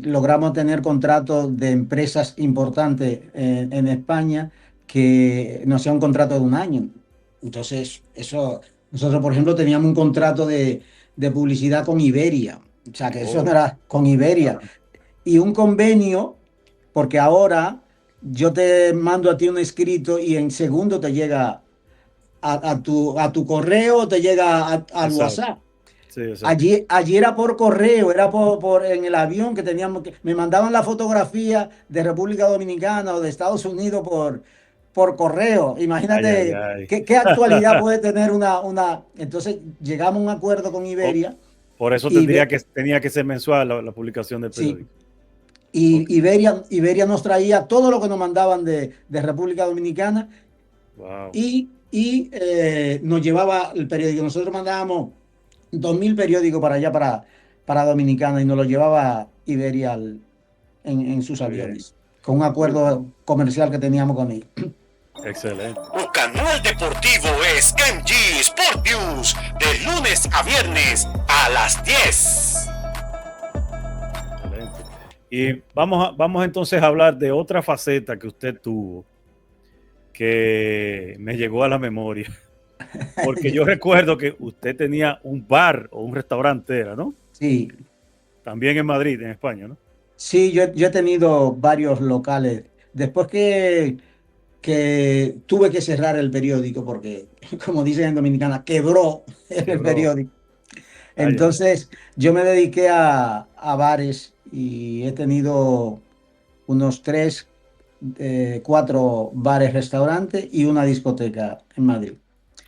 Logramos tener contratos de empresas importantes en España que no sea un contrato de un año. Entonces, nosotros, por ejemplo, teníamos un contrato de publicidad con Iberia. O sea, que eso no Oh, era con Iberia. ah, Y un convenio, porque ahora yo te mando a ti un escrito y en segundo te llega a tu correo, te llega al exacto. WhatsApp. Sí, exacto. Allí era por correo, era en el avión que me mandaban la fotografía de República Dominicana o de Estados Unidos por correo. Ay, ay, Imagínate ay. qué actualidad puede tener una. Entonces llegamos a un acuerdo con Por, Iberia por eso y tenía que ser mensual la publicación del sí, periódico. Ok. y Iberia nos traía todo lo que nos mandaban de República Dominicana Wow. y nos llevaba el periódico. Nosotros mandábamos 2.000 periódicos para allá, para Dominicana, y nos lo llevaba Iberia en sus Muy bien. aviones, con un acuerdo comercial que teníamos con ellos. Tu Excelente. canal deportivo es MG Sport News, de lunes a viernes a las 10. Excelente. Y vamos entonces a hablar de otra faceta que usted tuvo que me llegó a la memoria. Porque yo recuerdo que usted tenía un bar o un restaurante, era, ¿no? Sí, También en Madrid, en España, ¿no? sí, yo he tenido varios locales. Después que tuve que cerrar el periódico porque, como dicen en Dominicana, quebró el Quebró. periódico. Ay, ay, ay. Entonces, yo me dediqué a bares y he tenido unos 4 bares, restaurantes y una discoteca en Madrid.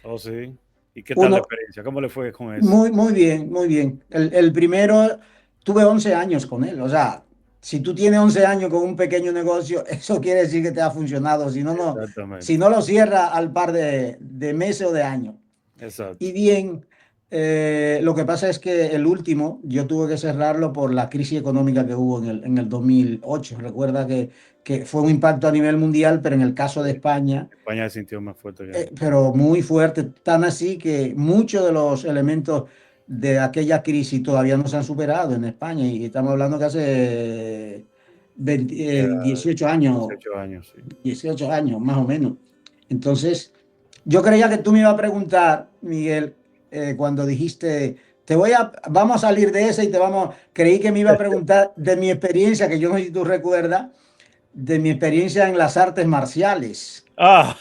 Oh, sí. ¿Y qué tal la Uno, experiencia? ¿Cómo le fue con eso? muy, muy bien, muy bien. El primero, tuve 11 años con él. O sea, si tú tienes 11 años con un pequeño negocio, eso quiere decir que te ha funcionado. Si no, no, si Exactamente. no lo cierra al par de meses o de años. Exacto. Y bien, lo que pasa es que el último yo tuve que cerrarlo por la crisis económica que hubo en el 2008. Recuerda que fue un impacto a nivel mundial, pero en el caso de Sí. España, España se sintió más fuerte que... pero muy fuerte, tan así que muchos de los elementos de aquella crisis todavía no se han superado en España. Y estamos hablando que hace Ya 18 años, 18 años, sí. 18 años más o menos. Entonces, yo creía que tú me ibas a preguntar, Miguel, cuando dijiste, vamos a salir de esa y creí que me iba a preguntar de mi experiencia, que yo no sé si tú recuerdas, de mi experiencia en las artes marciales. Ah,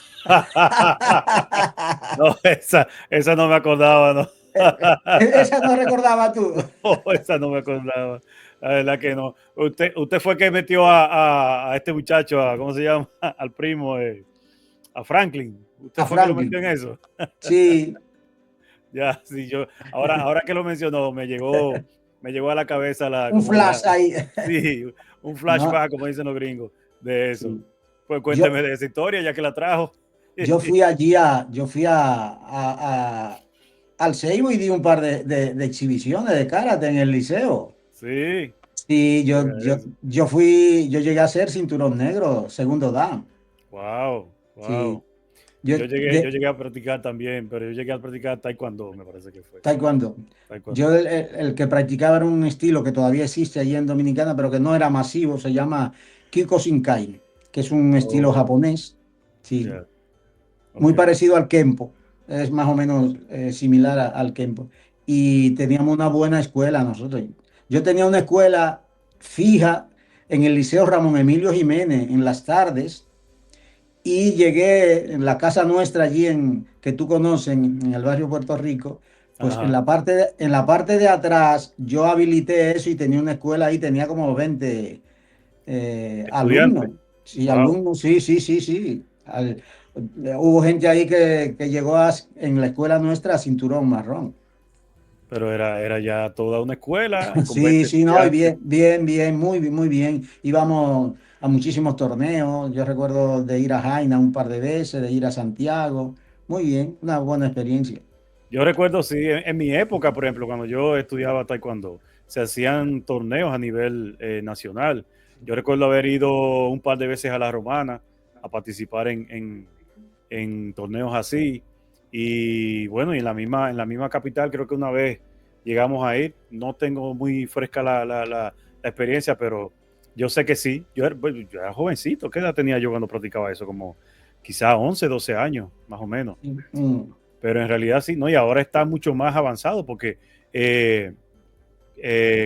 no, esa no me acordaba, no. Esa no recordaba tú. No, esa no me acordaba. La verdad que no. Usted fue que metió a este muchacho, ¿cómo se llama? Al primo, a Franklin. Usted A fue que lo metió Franklin. en eso. Sí, Ya, sí, ahora que lo mencionó, me llegó a la cabeza un flash ahí. sí, un No, flashback, como dicen los gringos, de eso. sí. Pues Yo, cuénteme de esa historia, ya que la trajo. yo fui al Seibo y di un par de exhibiciones de karate en el liceo. Sí, Sí, yo, oiga yo, eso. yo llegué a ser cinturón negro, segundo dan. Wow, Sí, wow. yo Yo de llegué a practicar también, pero yo llegué a practicar taekwondo, me parece que fue. taekwondo. Yo Taekwondo. el que practicaba era un estilo que todavía existe allí en Dominicana, pero que no era masivo, se llama Kyokushinkai, que es un estilo Oh, japonés, sí, ya, muy ok. parecido al Kempo, es más o menos similar al Kempo. Y teníamos una buena escuela nosotros. Yo tenía una escuela fija en el Liceo Ramón Emilio Jiménez en las tardes. Y llegué en la casa nuestra allí que tú conoces, en el barrio Puerto Rico, pues en Ajá. la parte de atrás yo habilité eso y tenía una escuela ahí, tenía como 20 alumnos. Estudiante. Sí, Wow. alumnos, sí, sí, sí, sí. Hubo gente ahí que llegó en la escuela nuestra a cinturón marrón. Pero era ya toda una escuela con Sí, 20 sí, no, y estudiantes. bien, bien, bien, muy, muy bien. Íbamos a muchísimos torneos. Yo recuerdo de ir a Jaina un par de veces, de ir a Santiago. Muy bien, una buena experiencia. Yo recuerdo, sí, en mi época, por ejemplo, cuando yo estudiaba taekwondo, se hacían torneos a nivel nacional. Yo recuerdo haber ido un par de veces a La Romana a participar en torneos así. Y bueno, y en la misma capital creo que una vez llegamos a ir. No tengo muy fresca la experiencia, pero yo sé que sí. Yo era jovencito. ¿Qué edad tenía yo cuando practicaba eso? Como quizá 11 12 años, más o menos. Mm, Pero en realidad sí, ¿no? Y ahora está mucho más avanzado porque eh,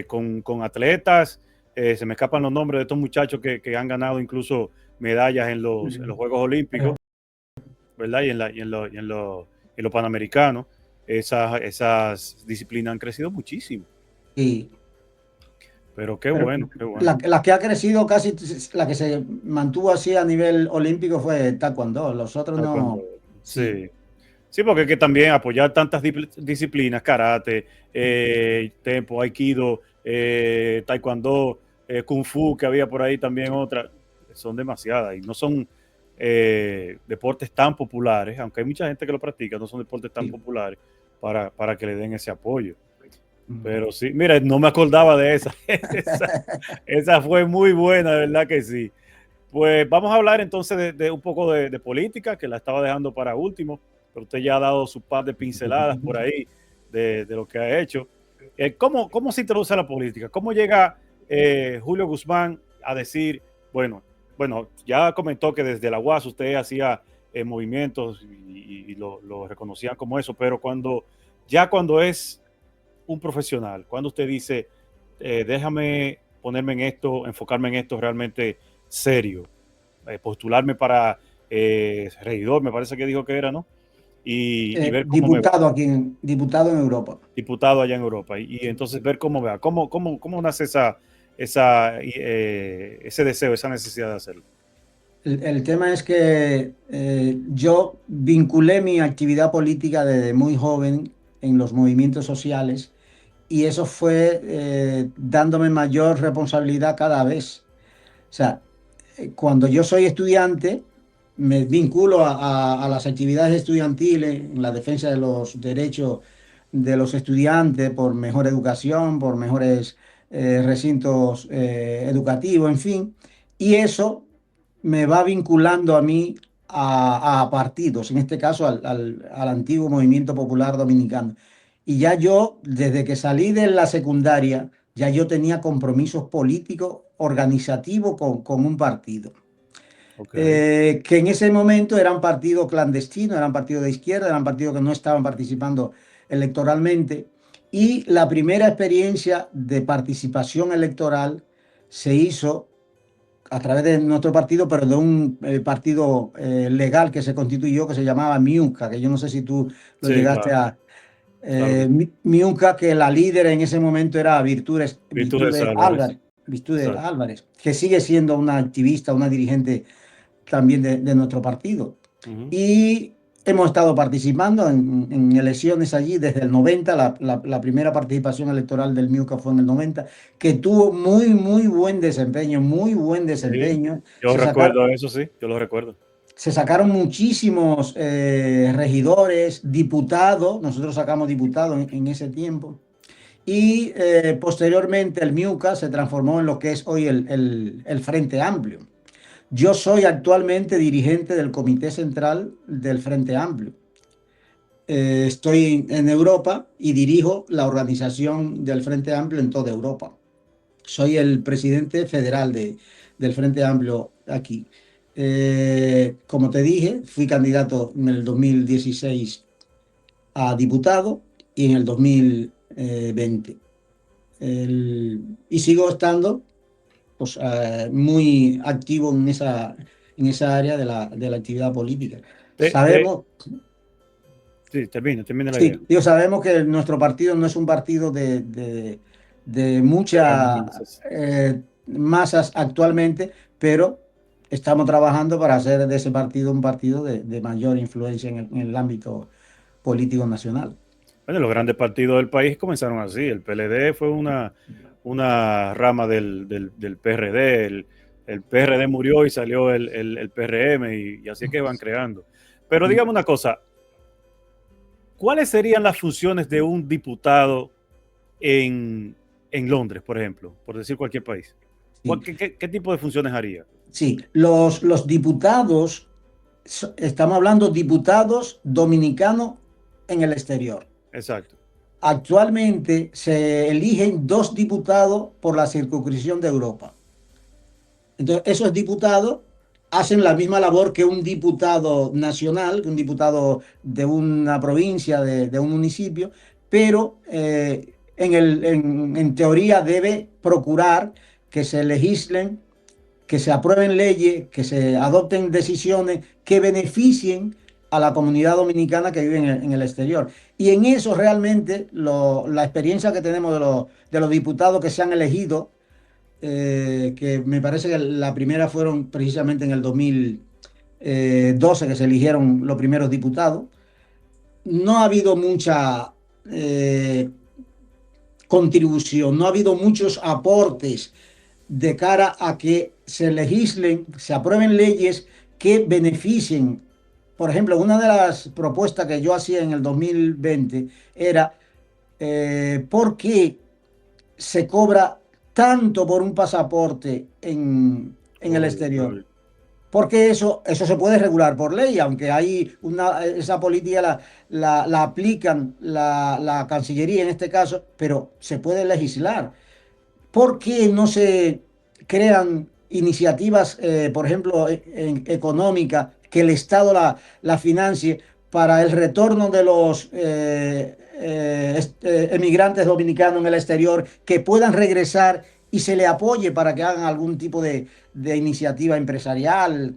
con atletas, se me escapan los nombres de estos muchachos que han ganado incluso medallas en los Juegos Olímpicos, ¿verdad? Y en los Panamericanos, esas disciplinas han crecido muchísimo. sí, Pero qué pero bueno, qué bueno. la que ha crecido casi, la que se mantuvo así a nivel olímpico fue Taekwondo. Los otros Taekwondo, no, sí. sí. Sí, porque es que también apoyar tantas disciplinas, karate, tempo, aikido, taekwondo, kung fu, que había por ahí también otras, son demasiadas y no son deportes tan populares, aunque hay mucha gente que lo practica, no son deportes tan Sí. populares para que le den ese apoyo. Mm. Pero sí, mira, no me acordaba de esa. Esa fue muy buena, de verdad que sí. Pues vamos a hablar entonces de un poco de política, que la estaba dejando para último, pero usted ya ha dado su par de pinceladas por ahí de lo que ha hecho. ¿Cómo se introduce a la política? ¿Cómo llega Julio Guzmán a decir, bueno, ya comentó que desde la UAS usted hacía movimientos y lo reconocían como eso, pero cuando es un profesional, cuando usted dice, déjame ponerme en esto, enfocarme en esto realmente serio, postularme para regidor, me parece que dijo que era, ¿no? y ver cómo me Diputado va. aquí, diputado en Europa. Diputado allá en Europa. Y entonces ver cómo me va. ¿Cómo nace ese deseo, esa necesidad de hacerlo? El tema es que yo vinculé mi actividad política desde muy joven en los movimientos sociales y eso fue dándome mayor responsabilidad cada vez. O sea, cuando yo soy estudiante, me vinculo a las actividades estudiantiles en la defensa de los derechos de los estudiantes por mejor educación, por mejores recintos educativos, en fin. Y eso me va vinculando a mí a partidos, en este caso al antiguo Movimiento Popular Dominicano. Y ya yo, desde que salí de la secundaria, ya yo tenía compromisos políticos organizativos con un partido. Okay. Que en ese momento eran partidos clandestinos, eran partidos de izquierda, eran partidos que no estaban participando electoralmente. Y la primera experiencia de participación electoral se hizo a través de nuestro partido, pero de un partido legal que se constituyó, que se llamaba MIUCA, que yo no sé si tú lo Sí, llegaste claro, a... claro que sí. MIUCA, que la líder en ese momento era Virtudes, Virtudes Álvarez. Virtudes Exacto. Álvarez, que sigue siendo una activista, una dirigente también de nuestro partido. Uh-huh. Y hemos estado participando en elecciones allí desde el 90, la primera participación electoral del MIUCA fue en el 90, que tuvo muy buen desempeño, muy buen Sí, desempeño. yo recuerdo eso, sí, yo lo recuerdo. Se sacaron muchísimos regidores, diputados, nosotros sacamos diputados en ese tiempo. Y posteriormente el MIUCA se transformó en lo que es hoy el Frente Amplio. Yo soy actualmente dirigente del Comité Central del Frente Amplio. Estoy en Europa y dirijo la organización del Frente Amplio en toda Europa. Soy el presidente federal del Frente Amplio aquí. Como te dije, fui candidato en el 2016 a diputado y en el 2020. Y sigo estando pues, muy activo en esa área de la actividad política. De, de, Sabemos, sí, termina la idea. sí, digo, sabemos que nuestro partido no es un partido de De grandes muchas masas. masas actualmente, pero estamos trabajando para hacer de ese partido un partido de mayor influencia en el ámbito político nacional. Bueno, los grandes partidos del país comenzaron así. El PLD fue una rama del PRD. El PRD murió y salió el PRM y así es que van creando. Pero dígame una cosa, ¿cuáles serían las funciones de un diputado en Londres, por ejemplo, por decir cualquier país? Sí, ¿Qué tipo de funciones haría? sí. Los diputados, estamos hablando diputados dominicanos en el exterior. Exacto. Actualmente se eligen 2 diputados por la circunscripción de Europa. Entonces, esos diputados hacen la misma labor que un diputado nacional, que un diputado de una provincia, de un municipio, pero en teoría debe procurar que se legislen, que se aprueben leyes, que se adopten decisiones que beneficien a la comunidad dominicana que vive en el exterior. Y en eso realmente la experiencia que tenemos de los diputados que se han elegido, que me parece que la primera fueron precisamente en el 2012 que se eligieron los primeros diputados, no ha habido mucha contribución, no ha habido muchos aportes de cara a que se legislen, se aprueben leyes que beneficien. Por ejemplo, una de las propuestas que yo hacía en el 2020 era ¿por qué se cobra tanto por un pasaporte en el Oye, exterior? oye. Porque eso se puede regular por ley, aunque esa política la aplican la Cancillería en este caso, pero se puede legislar. ¿Por qué no se crean iniciativas, por ejemplo, económicas, que el Estado la financie para el retorno de los emigrantes dominicanos en el exterior, que puedan regresar y se le apoye para que hagan algún tipo de iniciativa empresarial?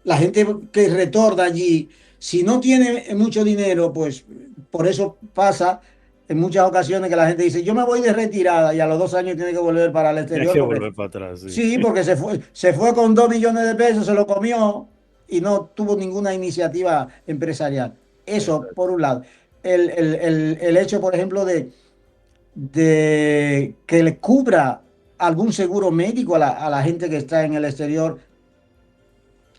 La gente que retorna allí Si no tiene mucho dinero, pues por eso pasa en muchas ocasiones que la gente dice, yo me voy de retirada y a los 2 años tiene que volver para el Hay exterior que porque volver para atrás, sí. sí, porque se fue con 2 millones de pesos, se lo comió y no tuvo ninguna iniciativa empresarial. Eso, Exacto. por un lado. El hecho, por ejemplo, de que le cubra algún seguro médico a la gente que está en el exterior.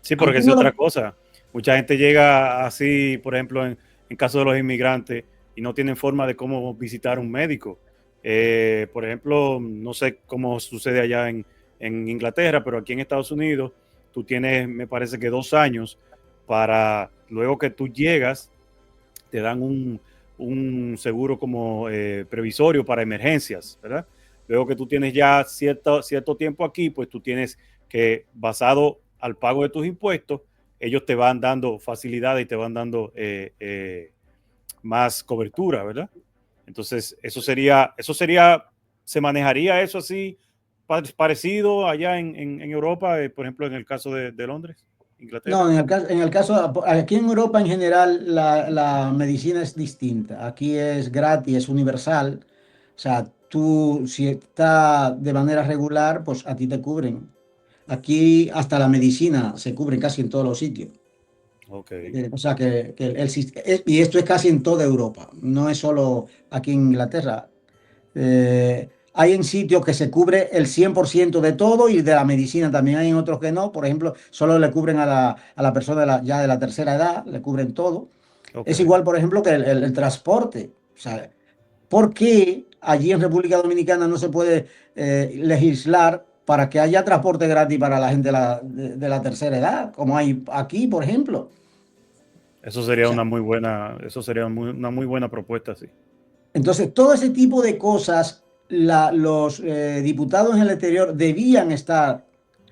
Sí, porque Aquí es no otra lo... cosa. Mucha gente llega así, por ejemplo, en caso de los inmigrantes, y no tienen forma de cómo visitar un médico. Por ejemplo, no sé cómo sucede allá en Inglaterra, pero aquí en Estados Unidos tú tienes, me parece que 2 años para, luego que tú llegas, te dan un seguro como previsorio para emergencias, ¿verdad? Luego que tú tienes ya cierto tiempo aquí, pues tú tienes que, basado al pago de tus impuestos, ellos te van dando facilidades y te van dando más cobertura, ¿verdad? Entonces, se manejaría eso así, parecido allá en Europa, por ejemplo, en el caso de Londres, Inglaterra. No, en el caso, aquí en Europa en general la medicina es distinta. Aquí es gratis, es universal. O sea, tú si está de manera regular, pues a ti te cubren. Aquí hasta la medicina se cubre casi en todos los sitios. Ok. O sea que y esto es casi en toda Europa, no es solo aquí en Inglaterra. Hay en sitios que se cubre el 100% de todo y de la medicina también hay en otros que no. Por ejemplo, solo le cubren a la persona ya de la tercera edad, le cubren todo. Ok. Es igual, por ejemplo, que el transporte. O sea, ¿por qué allí en República Dominicana no se puede legislar para que haya transporte gratis para la gente de la tercera edad, como hay aquí, por ejemplo? Eso O sería sea, una muy buena propuesta, sí. entonces, todo ese tipo de cosas, los diputados en el exterior debían estar.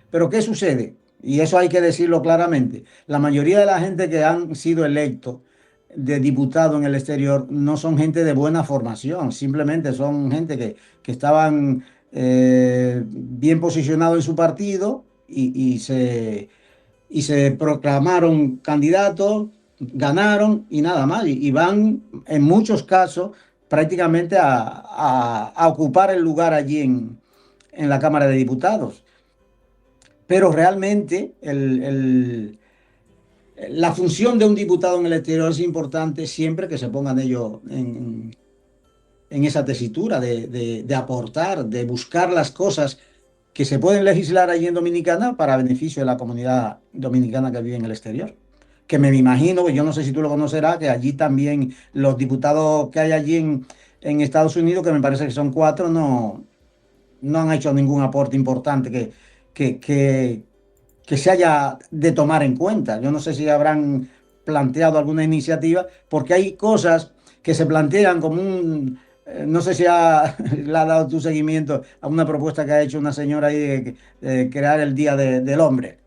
Pero ¿qué sucede? Y eso hay que decirlo claramente. La mayoría de la gente que han sido electos de diputado en el exterior no son gente de buena formación, simplemente son gente que estaban bien posicionados en su partido y se proclamaron candidatos, ganaron y nada más. Y van en muchos casos prácticamente a ocupar el lugar allí en la Cámara de Diputados. Pero realmente la función de un diputado en el exterior es importante siempre que se pongan ellos en esa tesitura de aportar, de buscar las cosas que se pueden legislar allí en Dominicana para beneficio de la comunidad dominicana que vive en el exterior. Que me imagino, yo no sé si tú lo conocerás, que allí también los diputados que hay allí en Estados Unidos, que me parece que son 4, no han hecho ningún aporte importante que, que, que se haya de tomar en cuenta. Yo no sé si habrán planteado alguna iniciativa, porque hay cosas que se plantean como no sé si le ha dado tu seguimiento a una propuesta que ha hecho una señora ahí de crear el Día del Hombre.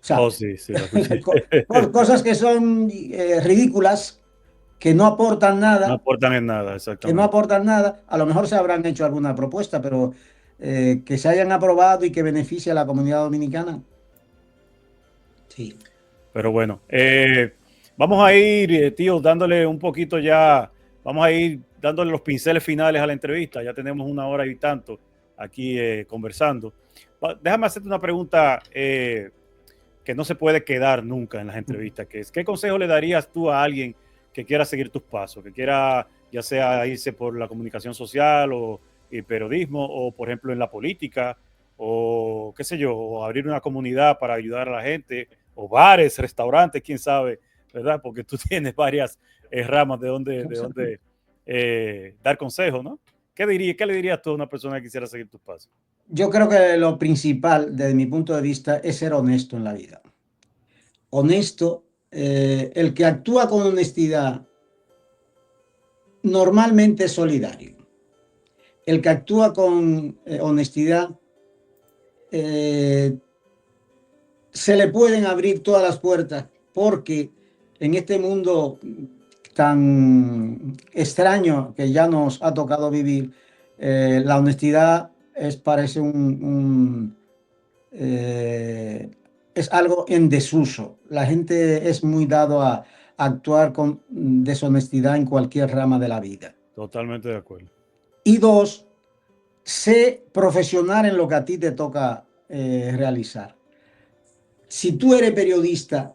O sea, Oh, sí, sí, lo escuché. cosas que son ridículas, que no aportan No nada, aportan en nada, que no exactamente. aportan nada. A lo mejor se habrán hecho alguna propuesta, pero que se hayan aprobado y que beneficie a la comunidad dominicana. Sí. Pero bueno, vamos a ir, tío, dándole un poquito ya, vamos a ir dándole los pinceles finales a la entrevista. Ya tenemos 1 hora y tanto aquí conversando. Déjame hacerte una pregunta que no se puede quedar nunca en las entrevistas, que es, ¿qué consejo le darías tú a alguien que quiera seguir tus pasos, que quiera ya sea irse por la comunicación social o el periodismo o por ejemplo en la política o qué sé yo, o abrir una comunidad para ayudar a la gente o bares, restaurantes, quién sabe, ¿verdad? Porque tú tienes varias ramas de donde dar consejos, ¿no? ¿Qué le dirías tú a una persona que quisiera seguir tus pasos? Yo creo que lo principal, desde mi punto de vista, es ser honesto en la vida. Honesto, el que actúa con honestidad normalmente es solidario. El que actúa con honestidad eh, se le pueden abrir todas las puertas porque en este mundo tan extraño que ya nos ha tocado vivir, la honestidad parece es algo en desuso. La gente es muy dado actuar con deshonestidad en cualquier rama de la vida. Totalmente de acuerdo. Y dos, sé profesional en lo que a ti te toca realizar. Si tú eres periodista,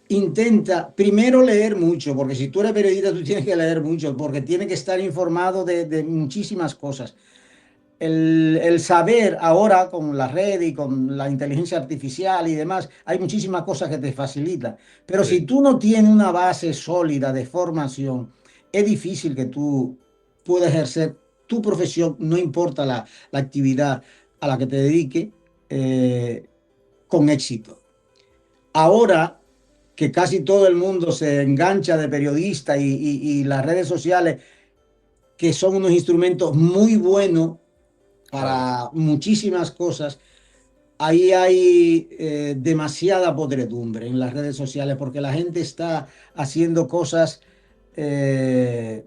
intenta primero leer mucho, porque si tú eres periodista tú tienes que leer mucho, porque tienes que estar informado de muchísimas cosas. El saber ahora con la red y con la inteligencia artificial y demás, hay muchísimas cosas que te facilitan. Pero Sí. si tú no tienes una base sólida de formación, es difícil que tú puedas ejercer tu profesión, no importa la actividad a la que te dedique, con éxito. Ahora que casi todo el mundo se engancha de periodista y las redes sociales, que son unos instrumentos muy buenos para muchísimas cosas, ahí hay demasiada podredumbre en las redes sociales porque la gente está haciendo cosas que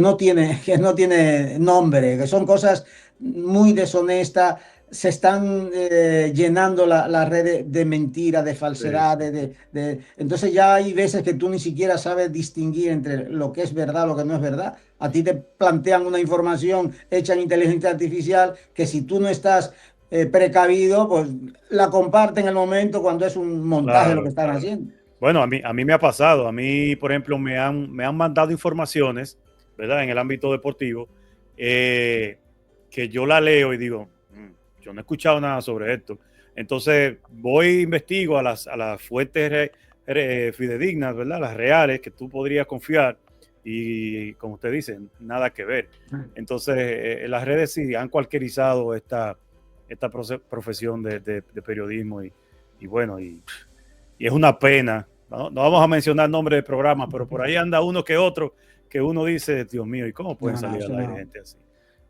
no tiene nombre, que son cosas muy deshonestas. Se están llenando la red de mentiras, de Sí, falsedad, entonces ya hay veces que tú ni siquiera sabes distinguir entre lo que es verdad y lo que no es verdad. A ti te plantean una información hecha en inteligencia artificial que si tú no estás precavido, pues la comparten en el momento cuando es un montaje lo que claro, están claro. haciendo. Bueno, a mí me ha pasado. A mí, por ejemplo, me han mandado informaciones, ¿verdad? En el ámbito deportivo, que yo la leo y digo, yo no he escuchado nada sobre esto. Entonces voy, investigo a las fuentes fidedignas, ¿verdad? Las reales, que tú podrías confiar y, como usted dice, nada que ver. Entonces, las redes sí han cualquierizado esta profesión de periodismo y bueno, y es una pena. No vamos a mencionar nombre de programa, pero por ahí anda uno que otro que uno dice, Dios mío, ¿y cómo pueden No, no, salir al eso aire no. gente así?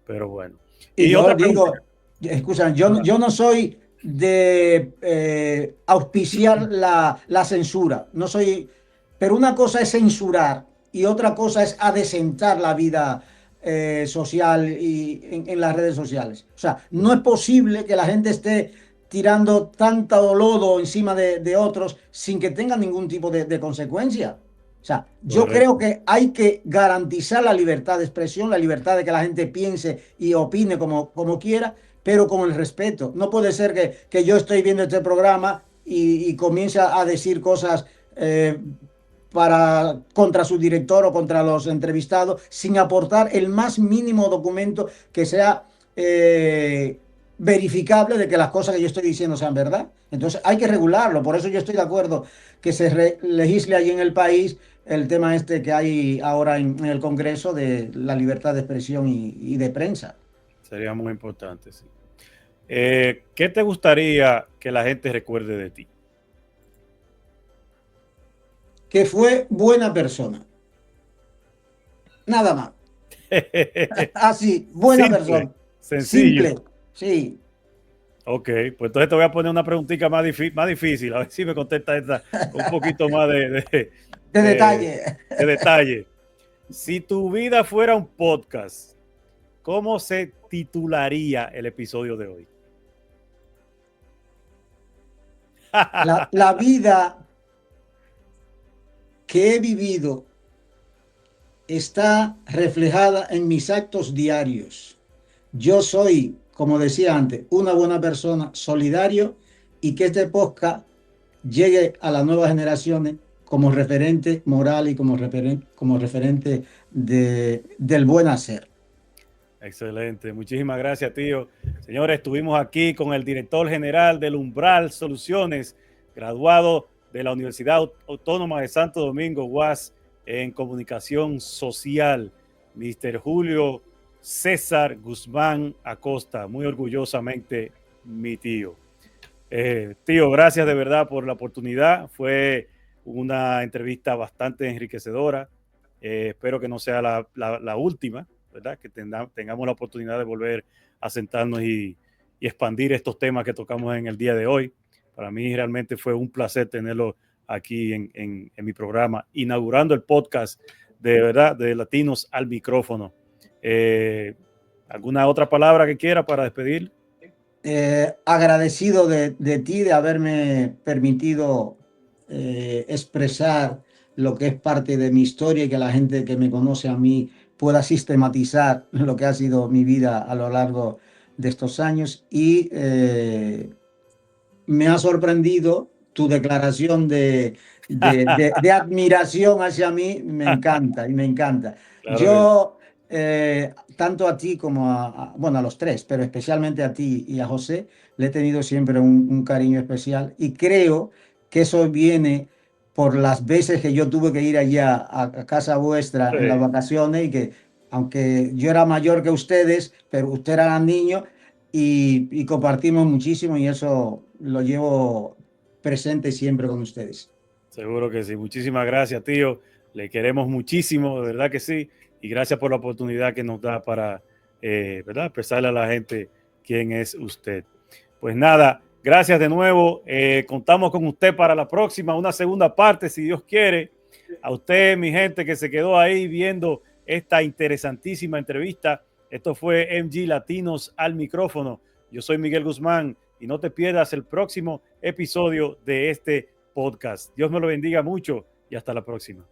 Pero bueno. Y Y yo otra pregunta. digo, escucha, yo no soy de auspiciar la censura, no soy, pero una cosa es censurar y otra cosa es adecentar la vida social y en las redes sociales. O sea, no es posible que la gente esté tirando tanto lodo encima de otros sin que tenga ningún tipo de consecuencia. O sea, yo creo Correcto. que hay que garantizar la libertad de expresión, la libertad de que la gente piense y opine como quiera, pero con el respeto. No puede ser que yo estoy viendo este programa y comience a decir cosas contra su director o contra los entrevistados sin aportar el más mínimo documento que sea verificable de que las cosas que yo estoy diciendo sean verdad. Entonces hay que regularlo. Por eso yo estoy de acuerdo que se legisle allí en el país el tema este que hay ahora en el Congreso de la libertad de expresión y de prensa. Sería muy importante, sí. ¿Qué te gustaría que la gente recuerde de ti? Que fue buena persona. Nada más. Así, buena Simple, persona. sencillo. Simple. Sí. Ok, pues entonces te voy a poner una preguntita más difícil, a ver si me contesta esta con un poquito más De detalle. de detalle. Si tu vida fuera un podcast, ¿cómo se titularía el episodio de hoy? La vida que he vivido está reflejada en mis actos diarios. Yo soy, como decía antes, una buena persona, solidario, y que este podcast llegue a las nuevas generaciones como referente moral y como referente del buen hacer. Excelente, muchísimas gracias, tío. Señores, estuvimos aquí con el director general del Umbral Soluciones, graduado de la Universidad Autónoma de Santo Domingo, UAS, en comunicación social, Mr. Julio César Guzmán Acosta, muy orgullosamente mi tío. Tío, gracias de verdad por la oportunidad. Fue una entrevista bastante enriquecedora. Espero que no sea la última, ¿verdad? Que tengamos la oportunidad de volver a sentarnos y expandir estos temas que tocamos en el día de hoy. Para mí realmente fue un placer tenerlo aquí en mi programa, inaugurando el podcast de verdad de Latinos al Micrófono. ¿Alguna otra palabra que quiera para despedir? Agradecido de ti, de haberme permitido expresar lo que es parte de mi historia y que la gente que me conoce a mí pueda sistematizar lo que ha sido mi vida a lo largo de estos años. Y me ha sorprendido tu declaración de admiración hacia mí, me encanta y me encanta. Claro que sí. Yo, tanto a ti como bueno, a los tres, pero especialmente a ti y a José, le he tenido siempre un cariño especial y creo que eso viene por las veces que yo tuve que ir allá a casa vuestra en las Sí, vacaciones y que, aunque yo era mayor que ustedes, pero ustedes eran niños y compartimos muchísimo y eso lo llevo presente siempre con ustedes. seguro que sí. Muchísimas gracias, tío. Le queremos muchísimo, de verdad que sí. Y gracias por la oportunidad que nos da para, ¿verdad?, expresarle a la gente quién es usted. Pues nada, gracias de nuevo. Contamos con usted para la próxima, una segunda parte, si Dios quiere. A usted, mi gente, que se quedó ahí viendo esta interesantísima entrevista. Esto fue MG Latinos al micrófono. Yo soy Miguel Guzmán y no te pierdas el próximo episodio de este podcast. Dios me lo bendiga mucho y hasta la próxima.